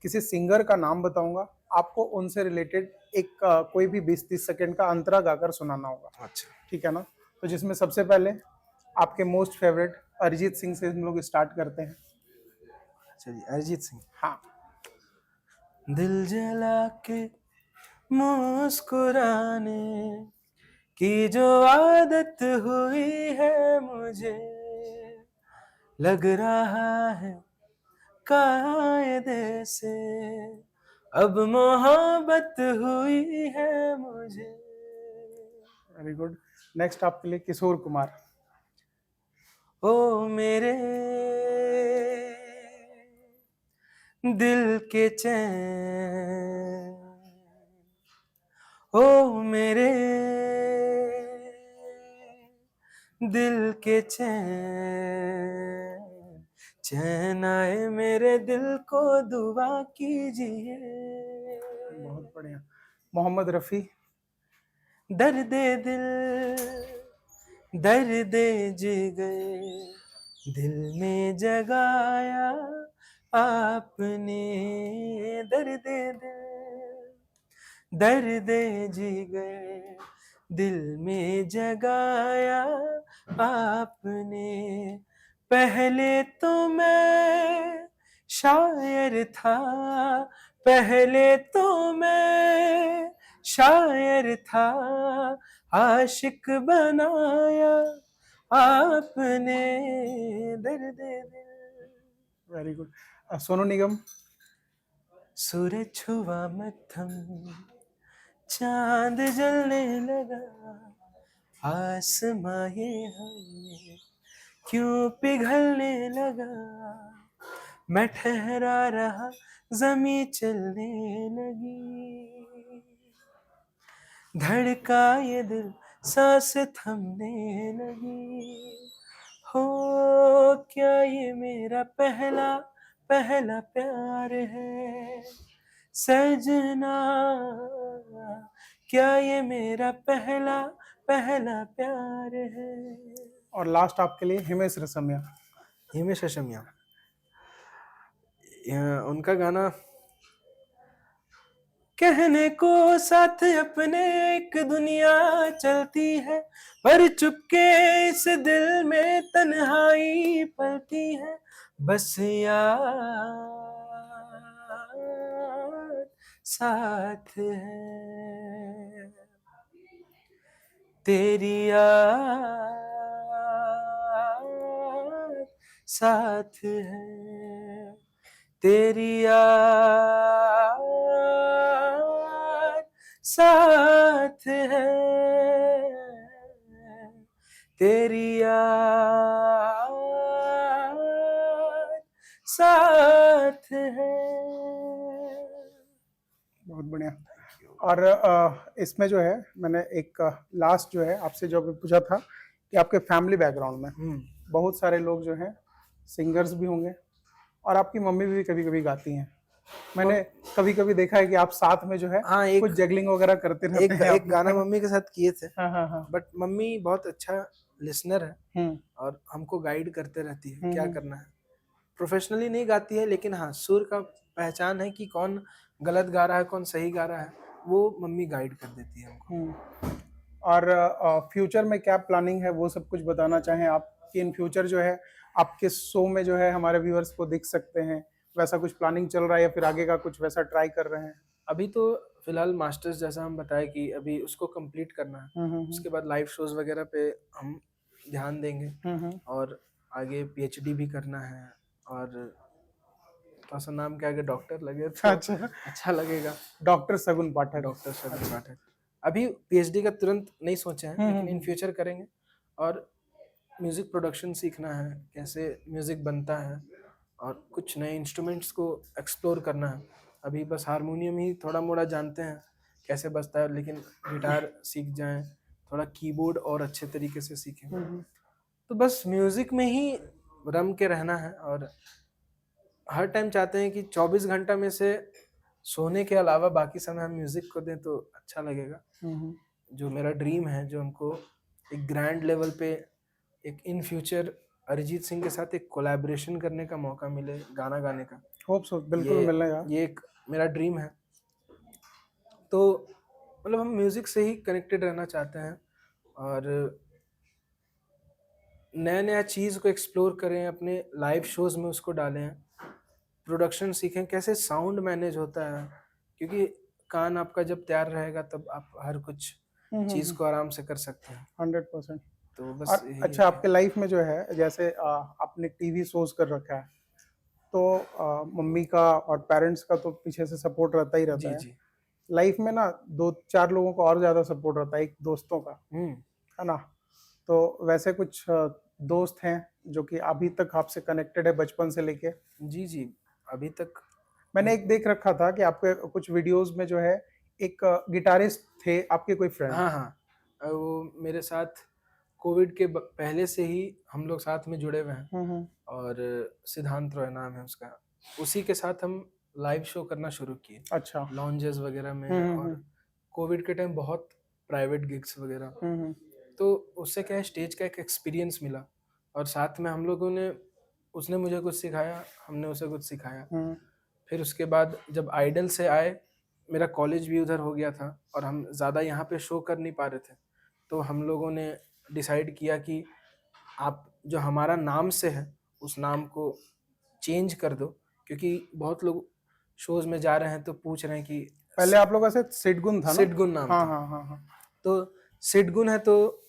किसी सिंगर का नाम बताऊंगा, आपको उनसे रिलेटेड एक कोई भी 20-30 सेकंड का अंतरा गाकर सुनाना होगा। अच्छा ठीक है ना। तो जिसमें सबसे पहले आपके मोस्ट फेवरेट अरिजीत सिंह से हम लोग स्टार्ट करते हैं। चलिए अरिजीत सिंह। हाँ। दिल जला के मुस्कुराने की जो आदत हुई है मुझे, लग रहा है कायदे से अब मोहब्बत हुई है मुझे। Very good. नेक्स्ट आपके लिए किशोर कुमार। ओ मेरे दिल के चैन, ओ मेरे दिल के चैन, चैन आए मेरे दिल को दुआ कीजिए। बहुत बढ़िया। मोहम्मद रफ़ी। दर्द दिल दर्द जिगर दिल में जगाया आपने, दर्द दिल दर्द जिगर दिल में जगाया आपने। पहले तो मैं शायर था, पहले तो मैं शायर था, आशिक बनाया आपने, दर्द दिल। Very good. सोनू निगम। सूरज छुआ मत्थम, चांद जलने लगा, आसमां ये हमें क्यों पिघलने लगा, मैं ठहरा रहा जमी चलने लगी, धड़का ये दिल सांस थमने लगी। हो क्या ये मेरा पहला पहला प्यार है सजना, क्या ये मेरा पहला पहला प्यार है। और लास्ट आपके लिए हिमेश रेशमिया। हिमेश रेशमिया, उनका गाना कहने को साथ अपने एक दुनिया चलती है, पर चुपके इस दिल में तन्हाई पलती है, बस यार साथ है तेरी याद साथ है तेरी याद साथ है तेरी याद साथ है। बहुत बढ़िया। और इसमें जो है मैंने एक लास्ट जो है आपसे जो अभी पूछा था कि आपके फैमिली बैकग्राउंड में बहुत सारे लोग जो हैं सिंगर्स भी होंगे और आपकी मम्मी भी कभी कभी गाती हैं। मैंने कभी कभी देखा है कि आप साथ में जो है कुछ जगलिंग वगैरह करते रहते हैं। एक गाना मम्मी के साथ किए थे। हाँ। बट मम्मी बहुत अच्छा लिसनर है और हमको गाइड करते रहती है क्या करना है। प्रोफेशनली नहीं गाती है लेकिन हाँ सुर का पहचान है कि कौन गलत गा रहा है कौन सही गा रहा है, वो मम्मी गाइड कर देती है हमको। और फ्यूचर में क्या प्लानिंग है वो सब कुछ बताना चाहें आप कि इन फ्यूचर जो है आपके शो में जो है हमारे व्यूअर्स को दिख सकते हैं, वैसा कुछ प्लानिंग चल रहा है या फिर आगे का कुछ वैसा ट्राई कर रहे हैं? अभी तो फिलहाल मास्टर्स जैसा हम बताए कि अभी उसको कंप्लीट करना है, उसके बाद लाइव शोज वगैरह पे हम ध्यान देंगे और आगे पीएचडी भी करना है और थोड़ा सा नाम के आगे डॉक्टर लगे तो अच्छा लगेगा। डॉक्टर शगुन पाठक। डॉक्टर शगुन पाठक। अभी पीएचडी का तुरंत नहीं सोचे हैं लेकिन इन फ्यूचर करेंगे और म्यूजिक प्रोडक्शन सीखना है, कैसे म्यूजिक बनता है और कुछ नए इंस्ट्रूमेंट्स को एक्सप्लोर करना है। अभी बस हारमोनियम ही थोड़ा मोड़ा जानते हैं कैसे बजता है, लेकिन गिटार सीख जाएं, थोड़ा कीबोर्ड और अच्छे तरीके से सीखें। तो बस म्यूजिक में ही रम के रहना है और हर टाइम चाहते हैं कि 24 घंटा में से सोने के अलावा बाकी समय हम म्यूजिक को दें तो अच्छा लगेगा। जो मेरा ड्रीम है, जो हमको एक ग्रैंड लेवल पे एक इन फ्यूचर अरिजीत सिंह के साथ एक कोलैबोरेशन करने का मौका मिले गाना गाने का। होप सो, बिल्कुल मिलेगा। ये एक मेरा ड्रीम है। तो मतलब हम म्यूजिक से ही कनेक्टेड रहना चाहते हैं और नया नया चीज़ को एक्सप्लोर करें, अपने लाइव शोज में उसको डालें, प्रोडक्शन सीखें, कैसे साउंड मैनेज होता है, क्योंकि कान आपका जब तैयार रहेगा तब आप हर कुछ चीज को आराम से कर सकते हैं। 100%। तो बस और यही अच्छा, है। आपके लाइफ में जो है जैसे आपने टीवी शोज कर रखा है, तो मम्मी का और पेरेंट्स का तो पीछे से सपोर्ट रहता ही रहता जी है। जी। लाइफ में ना 2-4 लोगों का और ज्यादा सपोर्ट रहता है, एक दोस्तों का, है ना। तो वैसे कुछ दोस्त हैं जो कि अभी तक आपसे कनेक्टेड है बचपन से लेके? जी जी, अभी तक मैंने एक देख रखा था कि आपके कुछ वीडियोस में जो है एक गिटारिस्ट थे आपके कोई फ्रेंड। हाँ हाँ, वो मेरे साथ कोविड के पहले से ही हम लोग साथ में जुड़े हुए हैं, और सिद्धांत रॉय नाम है उसका। उसी के साथ हम लाइव शो करना शुरू किए, अच्छा। लॉन्जेस वगैरह में, और कोविड के टाइम बहुत प्राइवेट गिग्स वगैरह। तो उससे क्या है, स्टेज का एक एक्सपीरियंस मिला, और साथ में हम लोगों ने, उसने मुझे कुछ सिखाया, हमने उसे कुछ सिखाया। फिर उसके बाद जब आइडल से आए, मेरा कॉलेज भी उधर हो गया था और हम ज़्यादा यहाँ पे शो कर नहीं पा रहे थे, तो हम लोगों ने डिसाइड किया कि आप जो हमारा नाम से है उस नाम को चेंज कर दो, क्योंकि बहुत लोग शोज में जा रहे हैं तो पूछ रहे हैं कि पहले आप लोगों से सिडगुन था ना? सिडगुन नाम हाँ था। हाँ हाँ हाँ। तो सिडगुन है, तो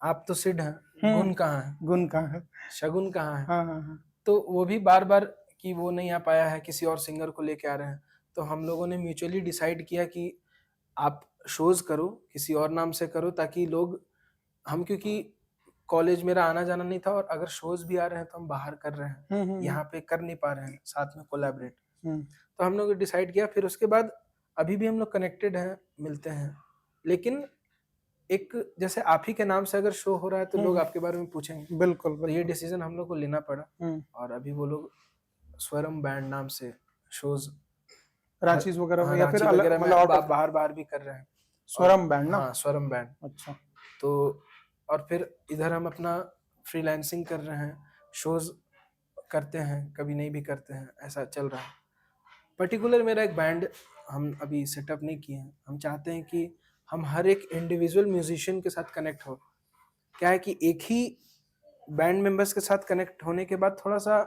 आप तो सिड हैं, गुन कहाँ है, गुन कहाँ है? शगुन कहाँ है? हाँ हाँ हाँ। तो वो भी बार बार कि वो नहीं आ पाया है, किसी और सिंगर को लेके आ रहे हैं। तो हम लोगों ने म्यूचुअली डिसाइड किया कि आप शोज करो, किसी और नाम से करो, ताकि लोग, हम क्योंकि कॉलेज मेरा आना जाना नहीं था, और अगर शोज भी आ रहे हैं तो हम बाहर कर रहे हैं, यहाँ पे कर नहीं पा रहे हैं साथ में कोलैबोरेट। तो हम लोग डिसाइड किया। फिर उसके बाद अभी भी हम लोग कनेक्टेड हैं, मिलते हैं, लेकिन एक जैसे आप ही के नाम से अगर शो हो रहा है तो लोग आपके बारे में पूछेंगे। बिल्कुल तो ये डिसीजन हम लोग को लेना पड़ा, और अभी वो लोग स्वरम बैंड नाम से शोज रांची वगैरह में, हाँ, या फिर रांची वगैरह में मतलब बाहर बाहर भी कर रहे हैं। स्वरम बैंड ना? हाँ, स्वरम बैंड। अच्छा। तो और फिर इधर हम अपना फ्रीलांसिंग कर रहे हैं, शोज करते हैं, कभी नहीं भी करते हैं, ऐसा चल रहा है। पर्टिकुलर मेरा एक बैंड हम अभी सेटअप नहीं किए हैं। हम चाहते हैं कि हम हर एक इंडिविजुअल म्यूजिशियन के साथ कनेक्ट हो। क्या है कि एक ही बैंड मेंबर्स के साथ कनेक्ट होने के बाद थोड़ा सा,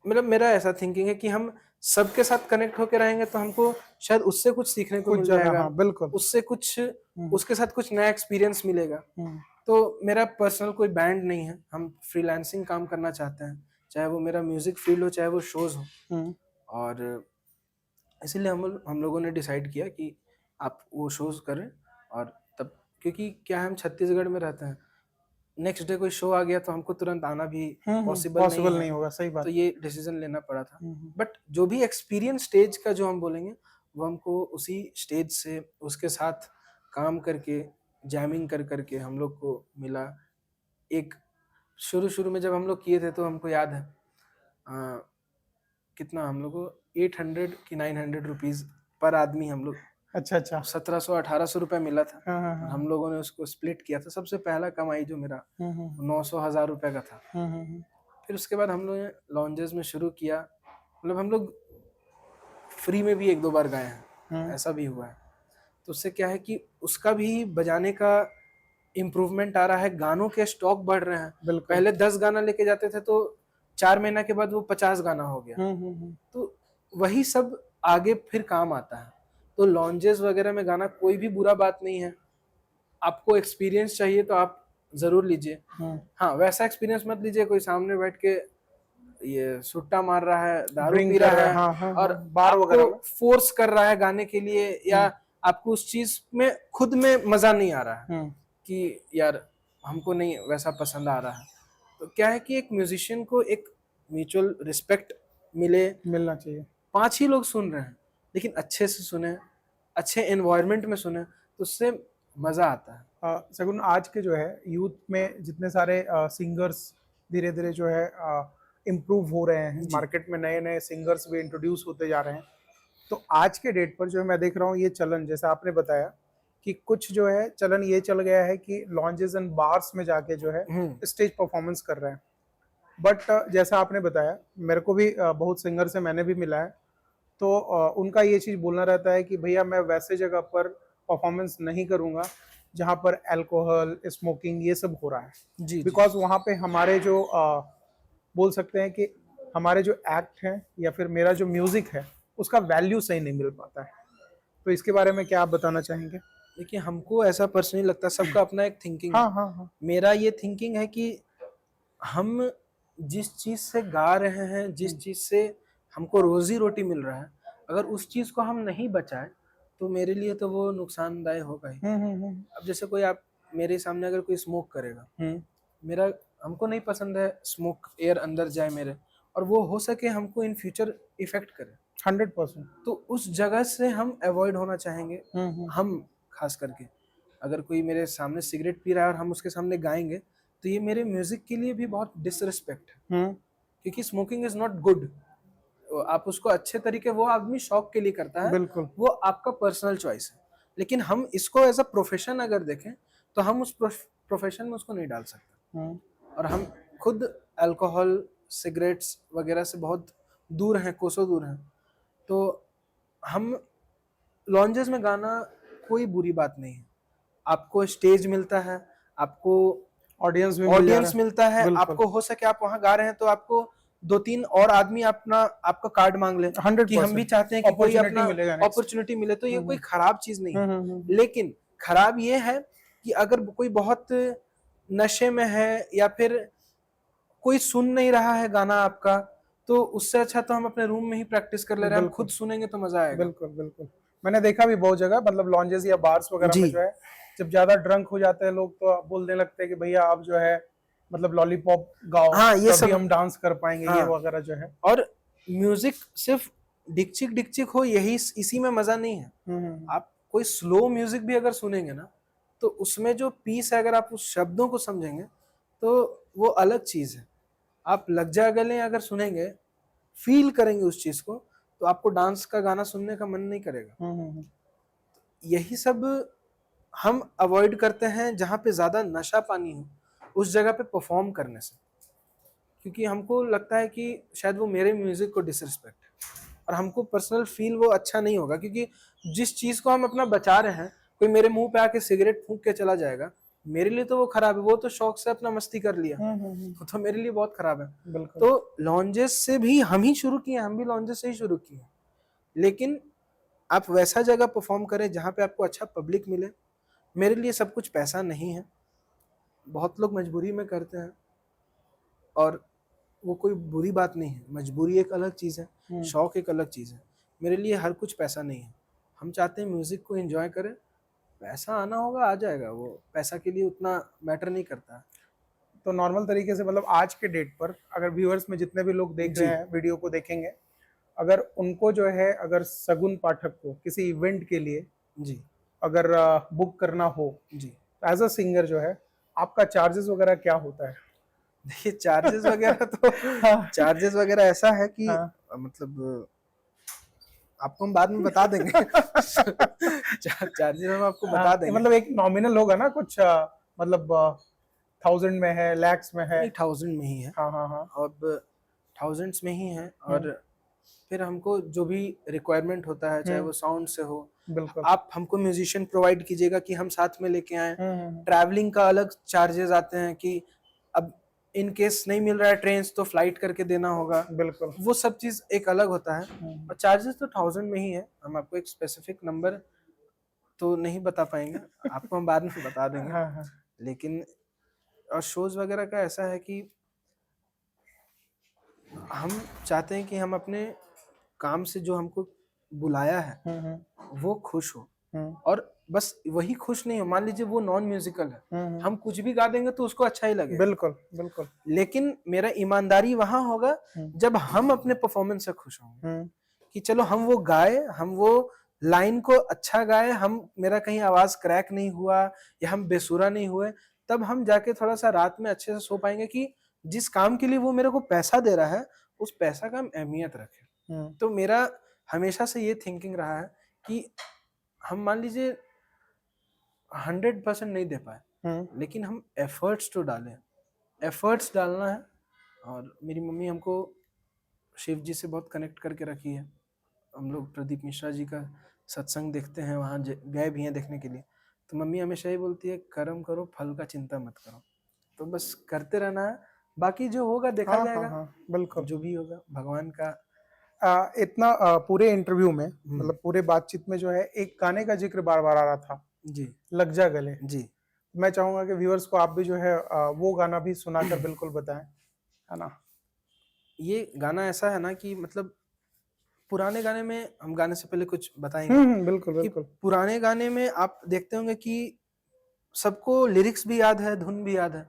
मतलब मेरा ऐसा थिंकिंग है कि हम सबके साथ कनेक्ट होकर रहेंगे तो हमको शायद उससे कुछ सीखने को मिल जाएगा। हाँ, बिल्कुल। उससे कुछ उसके साथ कुछ नया एक्सपीरियंस मिलेगा। तो मेरा पर्सनल कोई बैंड नहीं है, हम फ्रीलांसिंग काम करना चाहते हैं, चाहे वो मेरा म्यूजिक फील्ड हो, चाहे वो शोज हो। और इसीलिए हम लोगों ने डिसाइड किया कि आप वो शोज करें। और तब क्योंकि क्या है, हम छत्तीसगढ़ में रहते हैं, नेक्स्ट डे कोई शो आ गया तो हमको तुरंत आना भी पॉसिबल नहीं होगा। सही बात। तो ये डिसीजन लेना पड़ा था। बट जो भी एक्सपीरियंस स्टेज का जो हम बोलेंगे, वो हमको उसी स्टेज से उसके साथ काम करके, जैमिंग कर करके हम लोग को मिला। एक शुरू में जब हम लोग किए थे तो हमको याद है कितना हम लोग को 800 की 900 रुपीज पर आदमी हम लोग, अच्छा 1700-1800 रुपए मिला था। हाँ। हम लोगों ने उसको स्प्लिट किया था। सबसे पहला कमाई जो मेरा 900-1000 रुपए का था। फिर उसके बाद हम लोग ने लॉन्जेस में शुरू किया, मतलब हम लोग फ्री में भी 1-2 बार गाए हैं, ऐसा भी हुआ है। तो उससे क्या है कि उसका भी बजाने का इम्प्रूवमेंट आ रहा है, गानों के स्टॉक बढ़ रहे हैं। पहले 10 गाना लेके जाते थे तो 4 महीना के बाद वो 50 गाना हो गया। तो वही सब आगे फिर काम आता है। तो लॉन्जेस वगैरह में गाना कोई भी बुरा बात नहीं है। आपको एक्सपीरियंस चाहिए तो आप जरूर लीजिए। हाँ, वैसा एक्सपीरियंस मत लीजिए कोई सामने बैठ के ये सुट्टा मार रहा है, दारू पी रहा है, और बार वगैरह फोर्स कर रहा है गाने के लिए, या आपको उस चीज में खुद में मजा नहीं आ रहा है कि यार हमको नहीं वैसा पसंद आ रहा है। तो क्या है कि एक म्यूजिशियन को एक म्यूचुअल रिस्पेक्ट मिलना चाहिए। 5 ही लोग सुन रहे हैं, लेकिन अच्छे से सुने, अच्छे एनवायरनमेंट में सुने, तो उससे मजा आता है। सगुन, आज के जो है यूथ में जितने सारे सिंगर्स धीरे धीरे जो है इम्प्रूव हो रहे हैं, मार्केट में नए नए सिंगर्स भी इंट्रोड्यूस होते जा रहे हैं। तो आज के डेट पर जो मैं देख रहा हूँ, ये चलन जैसा आपने बताया कि कुछ जो है चलन ये चल गया है कि लॉन्जेस एंड बार्स में जाके जो है स्टेज परफॉर्मेंस कर रहे हैं। बट जैसा आपने बताया, मेरे को भी बहुत सिंगर से मैंने भी मिला है, तो उनका ये चीज़ बोलना रहता है कि भैया मैं वैसे जगह पर परफॉर्मेंस नहीं करूँगा जहाँ पर अल्कोहल, स्मोकिंग ये सब हो रहा है। जी, बिकॉज वहाँ पे हमारे जो बोल सकते हैं कि हमारे जो एक्ट हैं या फिर मेरा जो म्यूज़िक है उसका वैल्यू सही नहीं मिल पाता है। तो इसके बारे में क्या आप बताना चाहेंगे? देखिए, हमको ऐसा पर्सनली लगता है, सबका अपना एक थिंकिंग हाँ है। हाँ हाँ। मेरा ये थिंकिंग है कि हम जिस चीज़ से गा रहे हैं, जिस चीज़ से हमको रोजी रोटी मिल रहा है, अगर उस चीज़ को हम नहीं बचाए तो मेरे लिए तो वो नुकसानदायक होगा ही। अब जैसे कोई आप मेरे सामने अगर कोई स्मोक करेगा, मेरा हमको नहीं पसंद है स्मोक एयर अंदर जाए मेरे, और वो हो सके हमको इन फ्यूचर इफेक्ट करे, 100%। तो उस जगह से हम अवॉइड होना चाहेंगे। हम खास करके अगर कोई मेरे सामने सिगरेट पी रहा है और हम उसके सामने गाएंगे तो ये मेरे म्यूजिक के लिए भी बहुत डिसरिस्पेक्ट है, क्योंकि स्मोकिंग इज नॉट गुड। आप उसको अच्छे तरीके, वो आदमी शौक के लिए करता है, बिल्कुल। वो आपका पर्सनल चॉइस है। लेकिन हम इसको एज अ प्रोफेशन अगर देखें तो हम उस प्रोफेशन में उसको नहीं डाल सकते। और हम खुद अल्कोहल, सिगरेट्स वगैरह से बहुत दूर हैं, कोसों दूर हैं। तो हम लॉन्जेस में गाना कोई बुरी बात नहीं है। आपको स्टेज मिलता है, आपको ऑडियंस मिलता है, आपको हो सके आप वहां गा रहे हैं तो आपको 2-3 और आदमी आपका कार्ड मांग ले 100%। कि हम भी चाहते हैं कि कोई अपना मिलेगा next। अपॉर्चुनिटी मिले, तो ये कोई खराब चीज नहीं है। लेकिन खराब ये है कि अगर कोई बहुत नशे में है या फिर कोई सुन नहीं रहा है गाना आपका, तो उससे अच्छा तो हम अपने रूम में ही प्रैक्टिस कर ले रहे हैं, हम खुद सुनेंगे तो मजा आएगा। बिल्कुल बिल्कुल। मैंने देखा भी बहुत जगह, मतलब लॉन्जेस या बार्स वगैरह में जो है, जब ज्यादा ड्रंक हो जाते हैं लोग तो बोलने लगते हैं कि भैया आप जो है मतलब लॉलीपॉप गाओ, हाँ, ये सब हम डांस कर पाएंगे। हाँ, ये वगैरह जो है। और म्यूजिक सिर्फ डिकचिक डिकचिक हो यही इसी में मजा नहीं है। आप कोई स्लो म्यूजिक भी अगर सुनेंगे ना, तो उसमें जो पीस है, अगर आप उस शब्दों को समझेंगे तो वो अलग चीज है। आप लग जा गले अगर सुनेंगे, फील करेंगे उस चीज को, तो आपको डांस का गाना सुनने का मन नहीं करेगा। यही सब हम अवॉइड करते हैं, जहाँ पे ज्यादा नशा पानी हो उस जगह पे परफॉर्म करने से, क्योंकि हमको लगता है कि शायद वो मेरे म्यूजिक को डिसरिस्पेक्ट है और हमको पर्सनल फील वो अच्छा नहीं होगा। क्योंकि जिस चीज को हम अपना बचा रहे हैं, कोई मेरे मुंह पे आके सिगरेट फूंक के चला जाएगा, मेरे लिए तो वो खराब है। वो तो शौक से अपना मस्ती कर लिया, तो मेरे लिए बहुत खराब है। तो लॉन्जेस से भी हम ही शुरू किए, हम भी लॉन्जेस से ही शुरू किए, लेकिन आप वैसा जगह परफॉर्म करें जहाँ पे आपको अच्छा पब्लिक मिले। मेरे लिए सब कुछ पैसा नहीं है, बहुत लोग मजबूरी में करते हैं और वो कोई बुरी बात नहीं है। मजबूरी एक अलग चीज़ है, शौक एक अलग चीज़ है। मेरे लिए हर कुछ पैसा नहीं है। हम चाहते हैं म्यूजिक को एंजॉय करें, पैसा आना होगा आ जाएगा, वो पैसा के लिए उतना मैटर नहीं करता। तो नॉर्मल तरीके से मतलब आज के डेट पर अगर व्यूअर्स में जितने भी लोग देख रहे हैं, वीडियो को देखेंगे, अगर उनको जो है, अगर सगुन पाठक को किसी इवेंट के लिए जी अगर बुक करना हो जी, एज अ सिंगर जो है, आपका चार्जेस वगैरह क्या होता है? देखिए, चार्जेस वगैरह तो चार्जेस वगैरह ऐसा है कि मतलब आपको हम बाद में बता देंगे। चार्जेस हम आपको बता देंगे। मतलब एक नॉमिनल होगा ना कुछ, मतलब 1000 में है, लैक्स में है? 1000 में ही है। हाँ हाँ हाँ। अब 1000s में ही है। और फिर हमको जो भी रिक्वायरमेंट होता है, चाहे वो साउंड से हो, बिल्कुल। आप हमको म्यूजिशियन प्रोवाइड कीजिएगा कि हम साथ में लेके आए। ट्रैवलिंग का अलग चार्जेस आते हैं कि अब इन केस नहीं मिल रहा है ट्रेन तो फ्लाइट करके देना होगा। बिल्कुल। वो सब चीज एक अलग होता है। और चार्जेस तो 1000 में ही है। हम आपको एक स्पेसिफिक नंबर तो नहीं बता पाएंगे, आपको हम बाद में बता देंगे। हाँ। लेकिन और शोज वगैरह का ऐसा है कि हम चाहते हैं कि हम अपने काम से जो हमको बुलाया है वो खुश हो, और बस वही खुश नहीं हो। मान लीजिए वो नॉन म्यूजिकल है, हम कुछ भी गा देंगे तो उसको अच्छा ही लगेगा। बिल्कुल बिल्कुल। लेकिन मेरा ईमानदारी वहां होगा जब हम अपने परफॉर्मेंस से खुश होंगे कि चलो हम वो गाए, हम वो लाइन को अच्छा गाए, हम मेरा कहीं आवाज क्रैक नहीं हुआ या हम बेसुरा नहीं हुए, तब हम जाके थोड़ा सा रात में अच्छे से सो पाएंगे कि जिस काम के लिए वो मेरे को पैसा दे रहा है उस पैसा का हम अहमियत रखें। तो मेरा हमेशा से ये थिंकिंग रहा है कि हम मान लीजिए 100% नहीं दे पाए, लेकिन हम एफर्ट्स तो डालें। एफर्ट्स डालना है। और मेरी मम्मी हमको शिव जी से बहुत कनेक्ट करके रखी है। हम लोग प्रदीप मिश्रा जी का सत्संग देखते हैं, वहाँ गए भी हैं देखने के लिए। तो मम्मी हमेशा ही बोलती है कर्म करो, फल का चिंता मत करो। तो बस करते रहना है, बाकी जो होगा देखा जाएगा। बिल्कुल। जो भी होगा भगवान का इतना पूरे इंटरव्यू में मतलब पूरे बातचीत में जो है एक गाने का जिक्र बार बार आ रहा था, जी लग जा गले। जी। मैं चाहूंगा कि व्यूअर्स को आप भी जो है वो गाना भी सुनाकर बिल्कुल बताएं, है ना। ये गाना ऐसा है ना कि मतलब पुराने गाने में, हम गाने से पहले कुछ बताएंगे बिल्कुल कि बिल्कुल। पुराने गाने में आप देखते होंगे कि सबको लिरिक्स भी याद है, धुन भी याद है,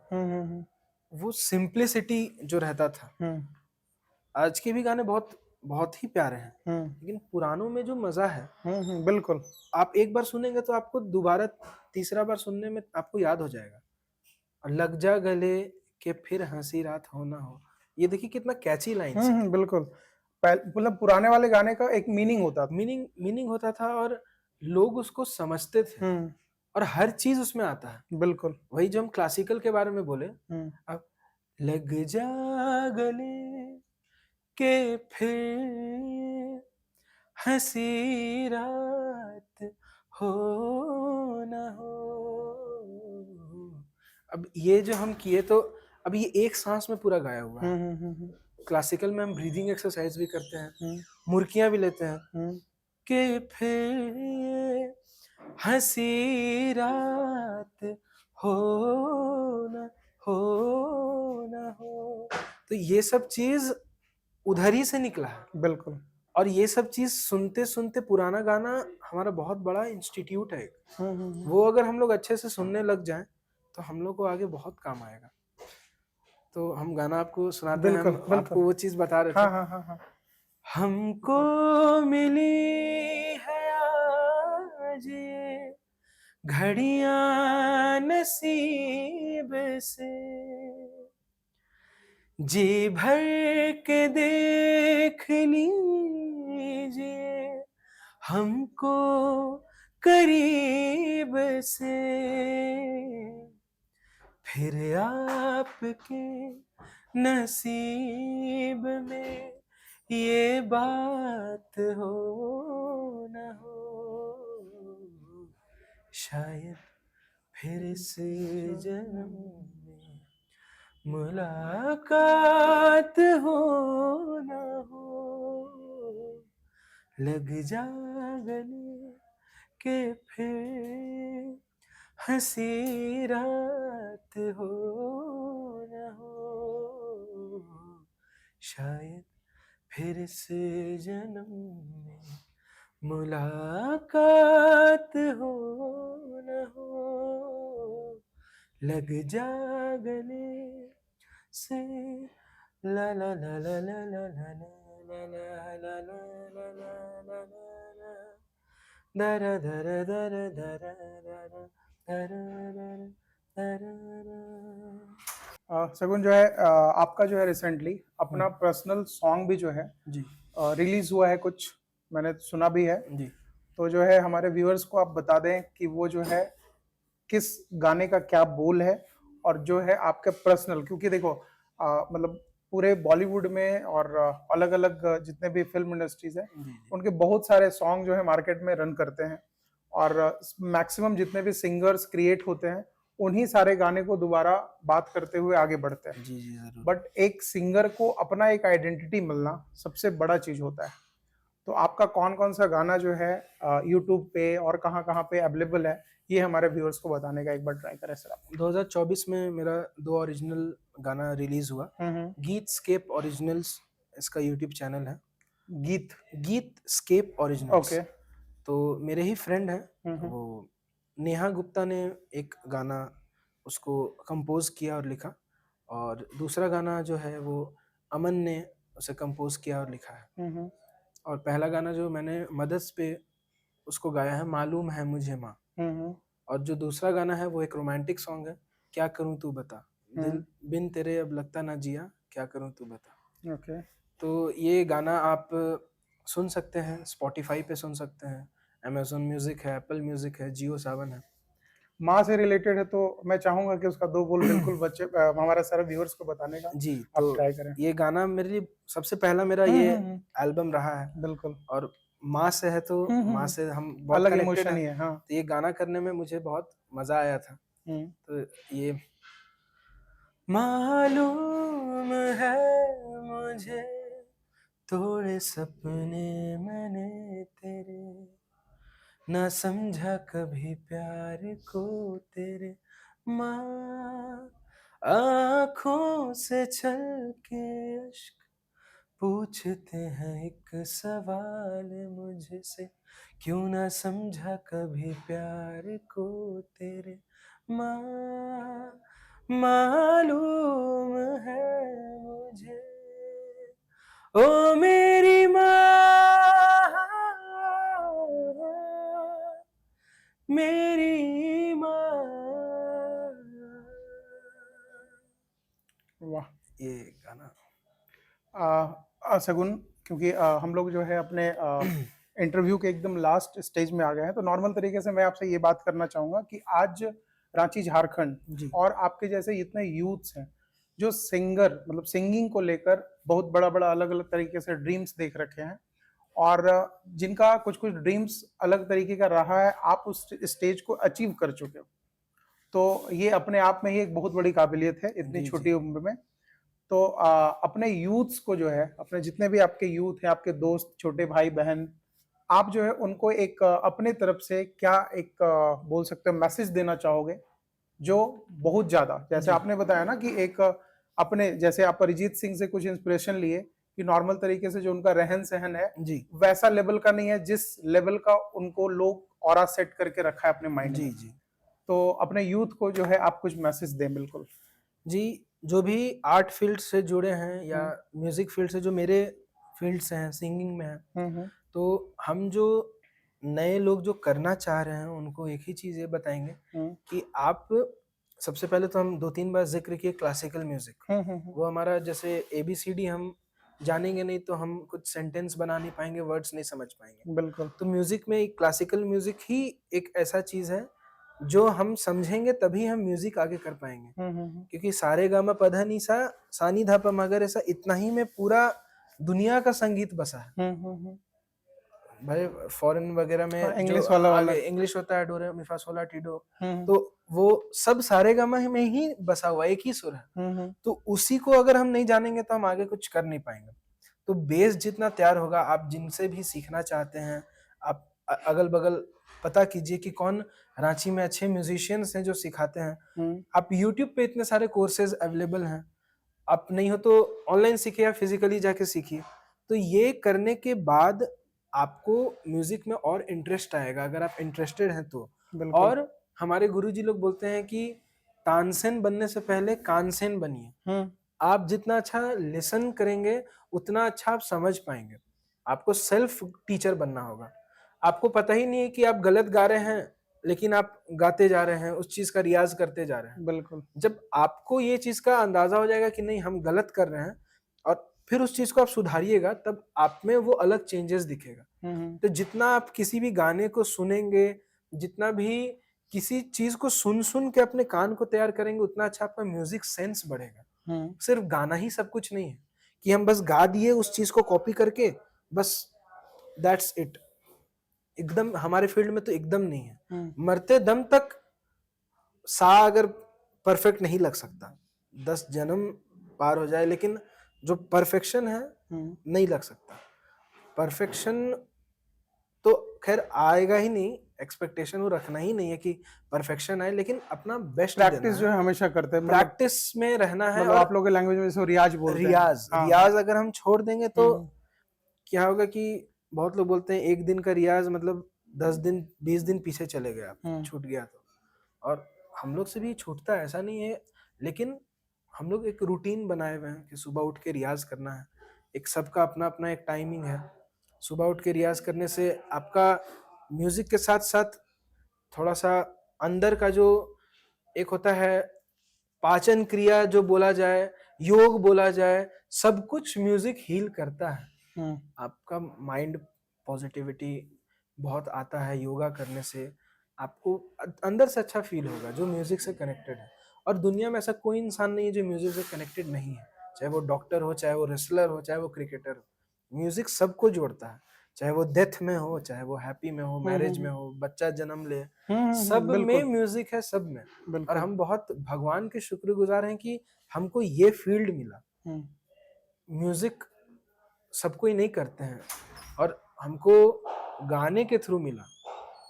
वो सिंप्लिसिटी जो रहता था। आज के भी गाने बहुत बहुत ही प्यारे हैं, लेकिन पुरानों में जो मजा है, बिल्कुल। आप एक बार सुनेंगे तो आपको दोबारा तीसरा बार सुनने में आपको याद हो जाएगा। और लग जा गले के फिर हंसी रात हो ना हो, ये देखिए कितना कैची लाइन है। बिल्कुल। मतलब पुराने वाले गाने का एक मीनिंग होता था, मीनिंग होता था और लोग उसको समझते थे, और हर चीज उसमें आता है। बिल्कुल। वही जो हम क्लासिकल के बारे में बोले, अब लग जा गले के फिर हंसी रात हो ना हो। अब ये जो हम किए तो अब ये एक सांस में पूरा गाया हुआ है। क्लासिकल में हम ब्रीदिंग एक्सरसाइज भी करते हैं, मुर्कियां भी लेते हैं कि फिर हंसी रात हो ना हो। तो ये सब चीज उधर ही से निकला है। बिल्कुल। और ये सब चीज सुनते सुनते पुराना गाना हमारा बहुत बड़ा इंस्टीट्यूट है। वो अगर हम लोग अच्छे से सुनने लग जाएं तो हम लोग को आगे बहुत काम आएगा। तो हम गाना आपको सुनाते हैं, हम आपको वो चीज बता रहे थे। हाँ। हमको मिली है आज ये घड़ियां नसीब से, जी भर के देख लीजिए हमको करीब से, फिर आपके नसीब में ये बात हो न हो, शायद फिर इस जन्म में मुलाकात हो न हो। लग जा गले के फिर हंसी रात हो न हो, शायद फिर इस जन्म में मुलाकात हो न हो। लग जा गले से ला ला ला ला ला ला ला ला ला ला ला ला ला, दरा दरा दरा दरा दरा दरा दरा। सगुन जो है आपका जो है रिसेंटली अपना पर्सनल सॉन्ग भी जो है जी रिलीज हुआ है, कुछ मैंने सुना भी है। जी। तो जो है हमारे व्यूअर्स को आप बता दें कि वो जो है किस गाने का क्या बोल है, और जो है आपके पर्सनल, क्योंकि देखो मतलब पूरे बॉलीवुड में और अलग अलग जितने भी फिल्म इंडस्ट्रीज है उनके बहुत सारे सॉन्ग जो है मार्केट में रन करते हैं, और मैक्सिमम जितने भी सिंगर्स क्रिएट होते हैं उन्हीं सारे गाने को दोबारा बात करते हुए आगे बढ़ते हैं। जी जी जरूर। बट एक सिंगर को अपना एक आइडेंटिटी मिलना सबसे बड़ा चीज होता है। तो आपका कौन कौन सा गाना जो है यूट्यूब पे और कहाँ कहाँ पे अवेलेबल है, ये हमारे व्यूअर्स को बताने का एक बार ट्राई करें सर आप। 2024 में मेरा 2 ओरिजिनल गाना रिलीज हुआ। गीत स्केप ओरिजिनल्स इसका यूट्यूब चैनल है। गीत स्केप ओरिजिनल्स। ओके। तो मेरे ही फ्रेंड है, वो नेहा गुप्ता ने एक गाना उसको कंपोज किया और लिखा, और दूसरा गाना जो है वो अमन ने उसे कंपोज किया और लिखा है। और पहला गाना जो मैंने मदर्स पे उसको गाया है, मालूम है मुझे माँ। और जो दूसरा गाना है वो एक रोमांटिक सॉन्ग है, क्या करूं तू बता, दिल बिन तेरे अब लगता ना जिया, क्या करूं तू बता। ओके। तो ये गाना आप सुन सकते हैं, स्पॉटिफाई पे सुन सकते हैं, अमेजोन म्यूजिक है, एप्पल म्यूजिक है, जियो सावन है। माँ से रिलेटेड है तो मैं चाहूंगा कि उसका 2 बोल बिल्कुल बच्चे हमारे सारे व्यूअर्स को बताने का जी आप तो ट्राई करें। ये गाना मेरे लिए सबसे पहला मेरा ये एल्बम रहा है। बिल्कुल। और माँ से है तो माँ से हम बहुत अलग connected इमोशन हैं। ही है। हाँ। तो ये गाना करने में मुझे बहुत मजा आया था। तो ये मालूम है मुझे तोड़े सपने मैंने तेरे, ना समझा कभी प्यार को तेरे, माँ आँखों से छलके अश्क पूछते हैं एक सवाल मुझसे, क्यों ना समझा कभी प्यार को तेरे, माँ मालूम है मुझे ओ मेरी माँ, मेरी माँ। वाह। ये गाना सगुन, क्योंकि हम लोग जो है अपने इंटरव्यू के एकदम लास्ट स्टेज में आ गए हैं, तो नॉर्मल तरीके से मैं आपसे ये बात करना चाहूँगा कि आज रांची झारखंड जी। और आपके जैसे इतने यूथ्स हैं जो सिंगर मतलब सिंगिंग को लेकर बहुत बड़ा बड़ा अलग अलग तरीके से ड्रीम्स देख रखे हैं, और जिनका कुछ कुछ ड्रीम्स अलग तरीके का रहा है, आप उस स्टेज को अचीव कर चुके हो, तो ये अपने आप में ही एक बहुत बड़ी काबिलियत है इतनी जी, छोटी उम्र में। तो अपने यूथ्स को जो है, अपने जितने भी आपके यूथ हैं, आपके दोस्त, छोटे भाई बहन, आप जो है उनको एक अपने तरफ से क्या एक बोल सकते हो मैसेज देना चाहोगे, जो बहुत ज्यादा, जैसे आपने बताया ना कि एक अपने जैसे आप अरिजीत सिंह से कुछ इंस्पिरेशन लिए कि नॉर्मल तरीके से जो उनका रहन सहन है जी वैसा लेवल का नहीं है जिस लेवल का उनको लोग ऑरा सेट करके रखा है अपने माइंड जी में, जी तो अपने यूथ को जो है आप कुछ मैसेज दें। बिल्कुल जी। जो भी आर्ट फील्ड से जुड़े हैं या म्यूजिक फील्ड से, जो मेरे फील्ड से हैं, सिंगिंग में हैं, तो हम जो नए लोग जो करना चाह रहे हैं उनको एक ही चीज़ ये बताएंगे कि आप सबसे पहले तो हम 2-3 बार जिक्र किए क्लासिकल म्यूजिक, वो हमारा जैसे ABCD हम जानेंगे नहीं तो हम कुछ सेंटेंस बना नहीं पाएंगे, वर्ड्स नहीं समझ पाएंगे। बिल्कुल तो म्यूजिक में क्लासिकल म्यूजिक ही एक ऐसा चीज है जो हम समझेंगे तभी हम म्यूजिक आगे कर पाएंगे, क्योंकि सारे गामा पधा नी सा सा नी धा पा मगर ऐसा इतना ही में पूरा दुनिया का संगीत बसा है। भाई फॉरेन वगैरह में हाँ, जो इंग्लिश वाला आगे इंग्लिश होता है, डो रे मी फा सोल ला टी डो, तो वो सब सारे गामा में ही बसा हुआ, एक ही सुर है। तो उसी को अगर हम नहीं जानेंगे तो हम आगे कुछ कर नहीं पाएंगे। तो बेस जितना तैयार होगा, आप जिनसे भी सीखना चाहते हैं, आप अगल बगल पता कीजिए कि कौन रांची में अच्छे म्यूजिशियंस हैं जो सिखाते हैं। आप यूट्यूब पे इतने सारे कोर्सेज अवेलेबल हैं, आप नहीं हो तो ऑनलाइन सीखिए या फिजिकली जाके सीखिए। तो ये करने के बाद आपको म्यूजिक में और इंटरेस्ट आएगा अगर आप इंटरेस्टेड हैं तो। और हमारे गुरुजी लोग बोलते हैं कि तानसेन बनने से पहले कानसेन बनिए। आप जितना अच्छा लिसन करेंगे उतना अच्छा आप समझ पाएंगे। आपको सेल्फ टीचर बनना होगा। आपको पता ही नहीं है कि आप गलत गा रहे हैं, लेकिन आप गाते जा रहे हैं, उस चीज का रियाज करते जा रहे हैं। बिल्कुल जब आपको ये चीज का अंदाजा हो जाएगा कि नहीं हम गलत कर रहे हैं, और फिर उस चीज को आप सुधारिएगा, तब आप में वो अलग चेंजेस दिखेगा। तो जितना आप किसी भी गाने को सुनेंगे, जितना भी किसी चीज को सुन सुन के अपने कान को तैयार करेंगे, उतना अच्छा आपका म्यूजिक सेंस बढ़ेगा। सिर्फ गाना ही सब कुछ नहीं है कि हम बस गा दिए उस चीज को कॉपी करके, बस दैट्स इट। एकदम हमारे फील्ड में तो एकदम नहीं है। मरते दम तक सा अगर परफेक्ट नहीं लग सकता, 10 जन्म पार हो जाए, लेकिन जो परफेक्शन है नहीं लग सकता। परफेक्शन तो खैर आएगा ही नहीं, एक्सपेक्टेशन वो रखना ही नहीं है कि परफेक्शन आए, लेकिन अपना बेस्ट प्रैक्टिस जो है हमेशा करते हैं, प्रैक्टिस में रहना है। मतलब आप लोगों के लैंग्वेज में इसको रियाज बोलते हैं। रियाज अगर हम छोड़ देंगे तो क्या होगा कि बहुत लोग बोलते हैं एक दिन का रियाज मतलब 10 दिन 20 दिन पीछे चले गए आप, छूट गया तो। और हम लोग से भी छूटता है, ऐसा नहीं है, लेकिन हम लोग एक रूटीन बनाए हुए हैं कि सुबह उठ के रियाज करना है। एक सबका अपना अपना एक टाइमिंग है। सुबह उठ के रियाज करने से आपका म्यूजिक के साथ साथ थोड़ा सा अंदर का जो एक होता है पाचन क्रिया जो बोला जाए, योग बोला जाए, सब कुछ म्यूजिक हील करता है। आपका माइंड पॉजिटिविटी बहुत आता है योगा करने से। आपको अंदर से अच्छा फील होगा जो म्यूजिक से कनेक्टेड है। और दुनिया में ऐसा कोई इंसान नहीं है जो म्यूजिक से कनेक्टेड नहीं है, चाहे वो डॉक्टर हो, चाहे वो रेसलर हो, चाहे वो क्रिकेटर हो। म्यूजिक सबको जोड़ता है, चाहे वो डेथ में हो, चाहे वो हैप्पी में हो, मैरिज में हो, बच्चा जन्म ले, सब में म्यूजिक है, सब में। और हम बहुत भगवान के शुक्रगुजार हैं कि हमको ये फील्ड मिला। म्यूजिक सब कोई नहीं करते हैं और हमको गाने के थ्रू मिला,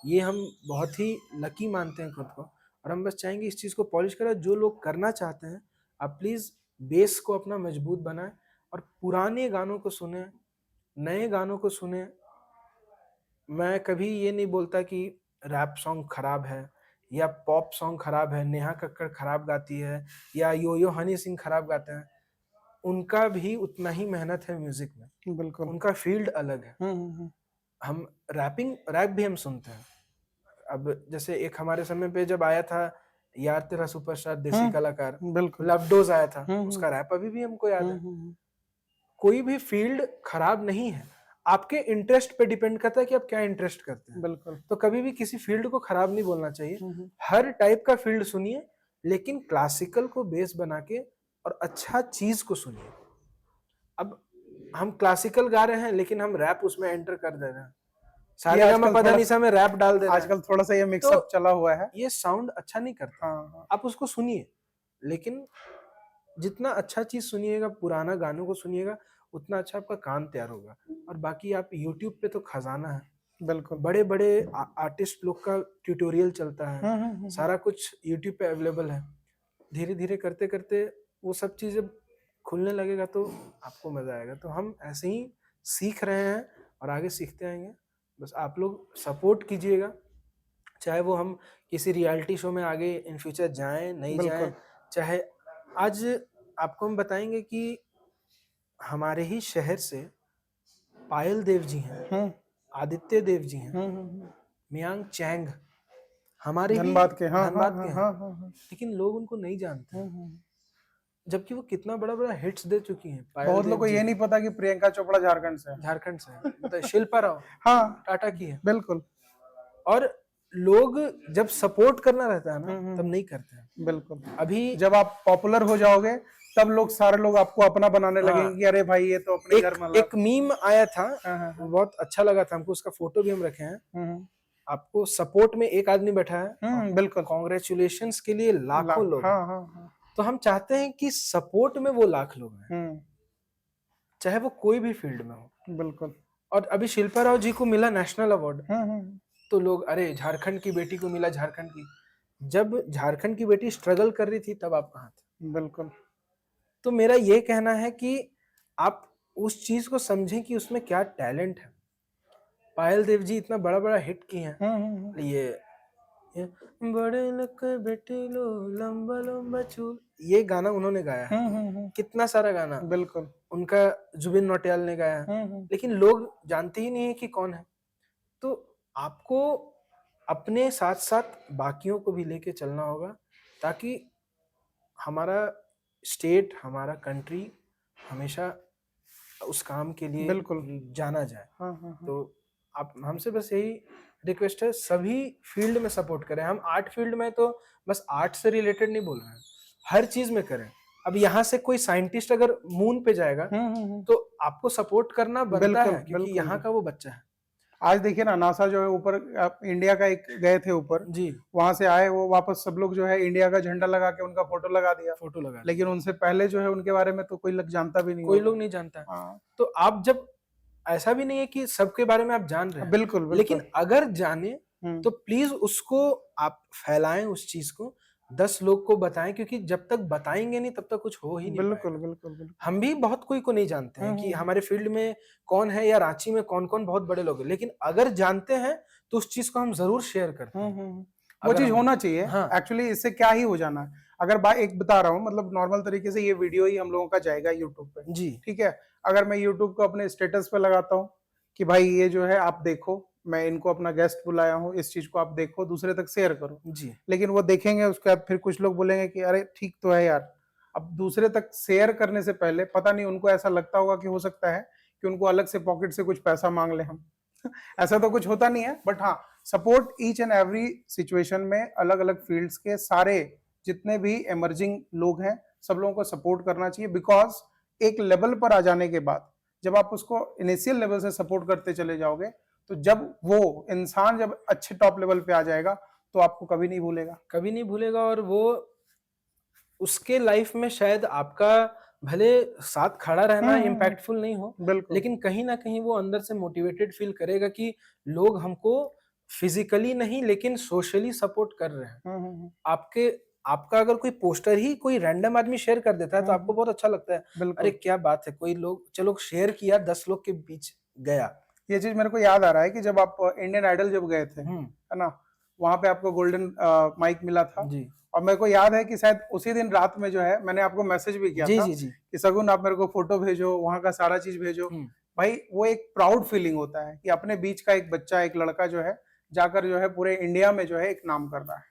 ये हम बहुत ही लकी मानते हैं खुद को। और हम बस चाहेंगे इस चीज़ को पॉलिश करें। जो लोग करना चाहते हैं आप प्लीज़ बेस को अपना मजबूत बनाएं और पुराने गानों को सुने, नए गानों को सुने। मैं कभी ये नहीं बोलता कि रैप सॉन्ग खराब है या पॉप सॉन्ग खराब है, नेहा कक्कड़ खराब गाती है या यो हनी सिंह खराब गाते हैं। उनका भी उतना ही मेहनत है म्यूजिक में, बिल्कुल। उनका फील्ड अलग है। हम रैप भी हम सुनते हैं। अब जैसे एक हमारे समय पे जब आया था यार तेरा सुपरस्टार देसी कलाकार, बिल्कुल। लव डोज आया था, उसका रैप अभी भी हमको याद है। कोई भी फील्ड खराब नहीं है, आपके इंटरेस्ट पे डिपेंड करता है कि आप क्या इंटरेस्ट करते हैं। बिल्कुल। तो कभी भी किसी फील्ड को खराब नहीं बोलना चाहिए। हर टाइप का फील्ड सुनिए, लेकिन क्लासिकल को बेस बना के और अच्छा चीज को सुनिए। अब हम क्लासिकल गा रहे हैं लेकिन हम रैप उसमें एंटर कर दे रहे हैं, सारेगामा पधानिसा में रैप डाल दे रहे हैं। आजकल थोड़ा सा ये मिक्सअप चला हुआ है, ये साउंड अच्छा नहीं करता। आप उसको सुनिए, लेकिन जितना अच्छा चीज सुनिएगा, पुराना गानों को सुनिएगा, उतना अच्छा आपका कान तैयार होगा। और बाकी आप YouTube पे तो खजाना है। बिल्कुल। बड़े बड़े आर्टिस्ट लोग का ट्यूटोरियल चलता है, सारा कुछ YouTube पे अवेलेबल है। धीरे धीरे करते करते वो सब चीजें खुलने लगेगा तो आपको मजा आएगा। तो हम ऐसे ही सीख रहे हैं और आगे सीखते आएंगे। बस आप लोग सपोर्ट कीजिएगा, चाहे वो हम किसी रियलिटी शो में आगे इन फ्यूचर जाएं नहीं जाएं। चाहे आज आपको हम बताएंगे कि हमारे ही शहर से पायल देव जी हैं, आदित्य देव जी हैं, मियांग चैंग हमारे धनबाद के, धनबाद के हैं, लेकिन लोग उनको नहीं जानते हैं। जबकि वो कितना बड़ा बड़ा हिट्स दे चुकी हैं। बहुत लोगों को ये नहीं पता कि प्रियंका चोपड़ा झारखंड से है, मतलब शिल्पा राव टाटा की है। बिल्कुल। और लोग जब सपोर्ट करना रहता है ना, तब नहीं करते हैं। बिल्कुल। अभी जब आप पॉपुलर हो जाओगे तब सारे लोग आपको अपना बनाने लगेंगे कि अरे भाई ये तो अपने घर में। एक मीम आया था, बहुत अच्छा लगा था हमको, उसका फोटो भी हम रखे हैं। आपको सपोर्ट में एक आदमी बैठा है, बिल्कुल, कांग्रेचुलेशंस के लिए लाखों लोग। तो हम चाहते हैं कि सपोर्ट में वो लाख लोग हैं, चाहे वो कोई भी फील्ड में हो। बिल्कुल। और अभी शिल्पा राव जी को मिला नेशनल अवार्ड, तो लोग अरे झारखंड की बेटी को मिला, झारखंड की। जब झारखंड की बेटी स्ट्रगल कर रही थी तब आप कहाँ थे? बिल्कुल। तो मेरा ये कहना है कि आप उस चीज को समझें कि उसमें क्या टैलेंट है। पायल देव जी इतना बड़ा बड़ा हिट किए हैं। ये बड़े लोग बेटे लो लंबा लंबा चूल, ये गाना उन्होंने गाया है। कितना सारा गाना बिल्कुल उनका जुबिन नौटियाल ने गाया है, लेकिन लोग जानते ही नहीं है कि कौन है। तो आपको अपने साथ साथ बाकियों को भी लेके चलना होगा, ताकि हमारा स्टेट, हमारा कंट्री हमेशा उस काम के लिए बिल्कुल जाना जाए। तो आप हमसे बस यही रिक्वेस्ट है, सभी फील्ड में सपोर्ट करें। हम आर्ट फील्ड में तो बस आर्ट से रिलेटेड नहीं बोल रहे हैं, हर चीज में करें। अब यहाँ से कोई साइंटिस्ट अगर मून पे जाएगा तो आपको सपोर्ट करना बनता है, क्योंकि यहाँ का वो बच्चा है। आज देखिए ना, नासा जो है ऊपर इंडिया का एक गए थे ऊपर जी, वहां से आए, वो वापस सब लोग जो है इंडिया का झंडा लगा के उनका फोटो लगा दिया। लेकिन उनसे पहले जो है उनके बारे में तो कोई लोग जानता भी नहीं, कोई लोग नहीं जानता। तो आप जब, ऐसा भी नहीं है कि सबके बारे में आप जान रहे हैं, बिल्कुल, लेकिन अगर जाने तो प्लीज उसको आप फैलाएं, उस चीज को 10 लोग को बताएं, क्योंकि जब तक बताएंगे नहीं तब तक कुछ हो ही नहीं। बिल्कुल। हम भी बहुत कोई को नहीं जानते हैं कि हमारे फील्ड में कौन है या रांची में कौन कौन बहुत बड़े लोग हैं, लेकिन अगर जानते हैं तो उस चीज को हम जरूर शेयर करते हैं। वो चीज होना चाहिए। एक्चुअली इससे क्या ही हो जाना है। अगर एक बता रहा हूँ, मतलब नॉर्मल तरीके से ये वीडियो ही हम लोगों का जाएगा यूट्यूब पे जी, ठीक है। अगर मैं यूट्यूब को अपने स्टेटस पे लगाता हूँ कि भाई ये जो है आप देखो, मैं इनको अपना गेस्ट बुलाया हूँ, इस चीज को आप देखो, दूसरे तक शेयर करो जी, लेकिन वो देखेंगे, उसके बाद फिर कुछ लोग बोलेंगे कि अरे ठीक तो है यार। अब दूसरे तक शेयर करने से पहले पता नहीं उनको ऐसा लगता होगा कि हो सकता है कि उनको अलग से पॉकेट से कुछ पैसा मांग ले हम ऐसा तो कुछ होता नहीं है, बट हाँ, support each and every situation में अलग अलग फील्ड्स के सारे जितने भी इमर्जिंग लोग हैं, सब लोगों को सपोर्ट करना चाहिए। बिकॉज एक लेवल पर आ जाने के बाद जब आप उसको इनिशियल लेवल से सपोर्ट करते चले जाओगे, तो जब वो इंसान जब अच्छे टॉप लेवल पे आ जाएगा तो आपको कभी नहीं भूलेगा। और वो उसके लाइफ में शायद आपका भले साथ खड़ा रहना इम्पैक्टफुल नहीं हो, बिल्कुल। लेकिन कहीं ना कहीं वो अंदर से मोटिवेटेड फील करेगा कि लोग हमको फिजिकली नहीं लेकिन सोशली सपोर्ट कर रहे हैं। आपका अगर कोई पोस्टर ही कोई रैंडम आदमी शेयर कर देता है तो आपको बहुत अच्छा लगता है, बिल्कुल। अरे क्या बात है, कोई लोग चलो शेयर किया, 10 लोग के बीच गया। ये चीज मेरे को याद आ रहा है कि जब आप इंडियन आइडल जब गए थे, है ना, वहां पे आपको गोल्डन माइक मिला था जी। और मेरे को याद है कि शायद उसी दिन रात में जो है मैंने आपको मैसेज भी किया था जी। कि सगुन आप मेरे को फोटो भेजो, वहां का सारा चीज भेजो। भाई वो एक प्राउड फीलिंग होता है कि अपने बीच का एक बच्चा, एक लड़का जो है जाकर जो है पूरे इंडिया में जो है एक नाम कर रहा है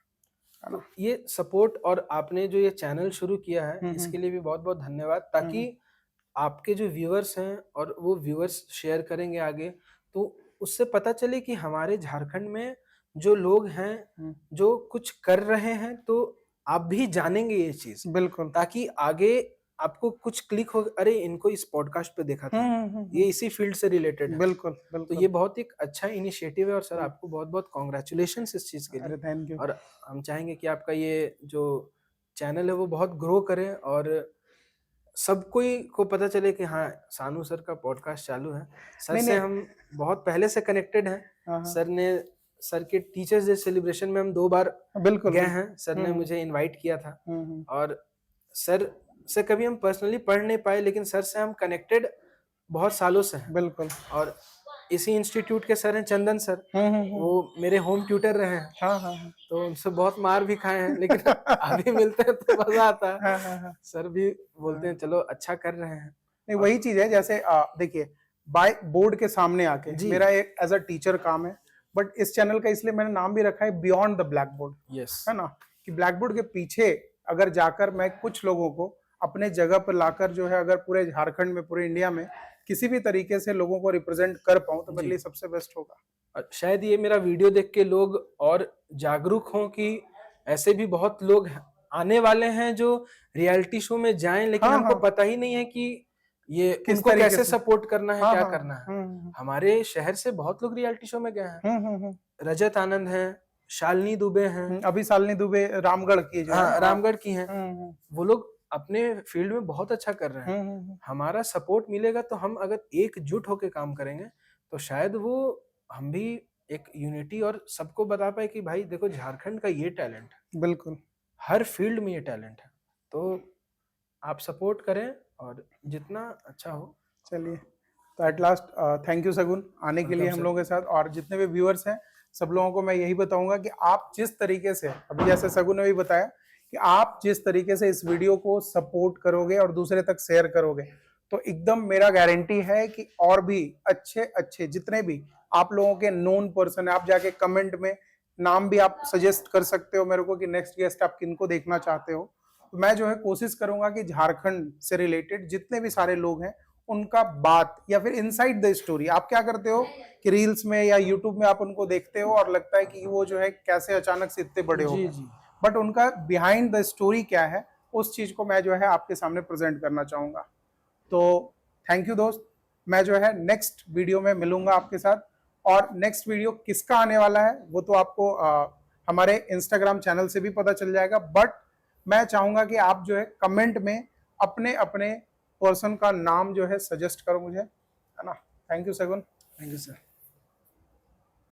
ना। तो ये सपोर्ट और आपने जो ये चैनल शुरू किया है इसके लिए भी बहुत बहुत धन्यवाद, ताकि आपके जो व्यूअर्स हैं और वो व्यूअर्स शेयर करेंगे आगे, तो उससे पता चले कि हमारे झारखंड में जो लोग हैं जो कुछ कर रहे हैं, तो आप भी जानेंगे ये चीज, बिल्कुल। ताकि आगे आपको कुछ क्लिक हो, अरे इनको इस पॉडकास्ट पे देखा था, ये इसी फील्ड से रिलेटेड है। बिल्कुल तो ये बहुत एक अच्छा इनिशिएटिव है और सर आपको बहुत बहुत कॉन्ग्रेचुलेशन इस चीज के लिए। अरे थैंक यू। और हम चाहेंगे कि आपका ये जो चैनल है वो बहुत ग्रो करे और सब कोई को पता चले कि हाँ सानू सर का पॉडकास्ट चालू है। सर से हम बहुत पहले से कनेक्टेड हैं। सर के टीचर्स डे सेलिब्रेशन में हम 2 बार बिल्कुल गए हैं। सर ने मुझे इनवाइट किया था और सर से कभी हम पर्सनली पढ़ नहीं पाए, लेकिन सर से हम कनेक्टेड बहुत सालों से हैं। बिल्कुल। और इसी इंस्टीट्यूट के सर हैं चंदन सर, वो मेरे होम ट्यूटर रहे हैं। तो उनसे बहुत मार भी खाए हैं, लेकिन अभी मिलते हैं तो मजा आता है। सर भी बोलते हैं चलो अच्छा कर रहे हैं। नहीं वही चीज है, जैसे देखिए बाय बोर्ड के सामने आके मेरा एक एज अ टीचर काम है, बट इस चैनल का इसलिए मैंने नाम भी रखा है beyond the black board. Yes, है ना, कि ब्लैक बोर्ड के पीछे अगर जाकर मैं कुछ लोगों को अपने जगह पर लाकर जो है अगर पूरे झारखंड में, पूरे इंडिया में किसी भी तरीके से लोगों को रिप्रेजेंट कर पाऊं तो मेरे लिए सबसे बेस्ट होगा। शायद ये मेरा वीडियो देख के लोग और जागरूक हों कि ऐसे भी बहुत लोग आने वाले हैं जो रियलिटी शो में जाएं, लेकिन हमको पता ही नहीं है कि ये किसको कैसे सपोर्ट करना है, क्या करना है। हमारे शहर से बहुत लोग रियलिटी शो में गए हैं। रजत आनंद हैं, शालिनी दुबे हैं, अभी शालिनी दुबे रामगढ़ की जो है, रामगढ़ की हैं। वो लोग अपने फील्ड में बहुत अच्छा कर रहे हैं। हमारा सपोर्ट मिलेगा तो हम अगर एकजुट होकर काम करेंगे तो शायद वो हम भी एक यूनिटी और सबको बता पाए कि भाई देखो झारखंड का ये टैलेंट है। बिल्कुल, हर फील्ड में ये टैलेंट है, तो आप सपोर्ट करें और जितना अच्छा हो। चलिए, तो एट लास्ट थैंक यू सगुन आने के लिए हम लोगों के साथ। और जितने भी व्यूअर्स हैं सब लोगों को मैं यही बताऊंगा कि आप जिस तरीके से, अभी जैसे सगुन ने भी बताया कि आप जिस तरीके से इस वीडियो को सपोर्ट करोगे और दूसरे तक शेयर करोगे, तो एकदम मेरा गारंटी है कि और भी अच्छे अच्छे जितने भी आप लोगों के नोन पर्सन है, आप जाके कमेंट में नाम भी आप सजेस्ट कर सकते हो मेरे को कि नेक्स्ट गेस्ट आप किनको देखना चाहते हो। तो मैं जो है कोशिश करूंगा कि झारखंड से रिलेटेड जितने भी सारे लोग हैं उनका बात या फिर इनसाइड द स्टोरी, आप क्या करते हो कि रील्स में या यूट्यूब में आप उनको देखते हो और लगता है कि वो जो है कैसे अचानक से इतने बड़े हो गए, बट उनका बिहाइंड द स्टोरी क्या है उस चीज को मैं जो है आपके सामने प्रेजेंट करना चाहूंगा। तो थैंक यू दोस्त, मैं जो है नेक्स्ट वीडियो में मिलूंगा आपके साथ। और नेक्स्ट वीडियो किसका आने वाला है वो तो आपको हमारे इंस्टाग्राम चैनल से भी पता चल जाएगा, बट मैं चाहूंगा कि आप जो है कमेंट में अपने अपने पर्सन का नाम जो है सजेस्ट करो मुझे, है ना। थैंक यू सगुन। Thank you sir.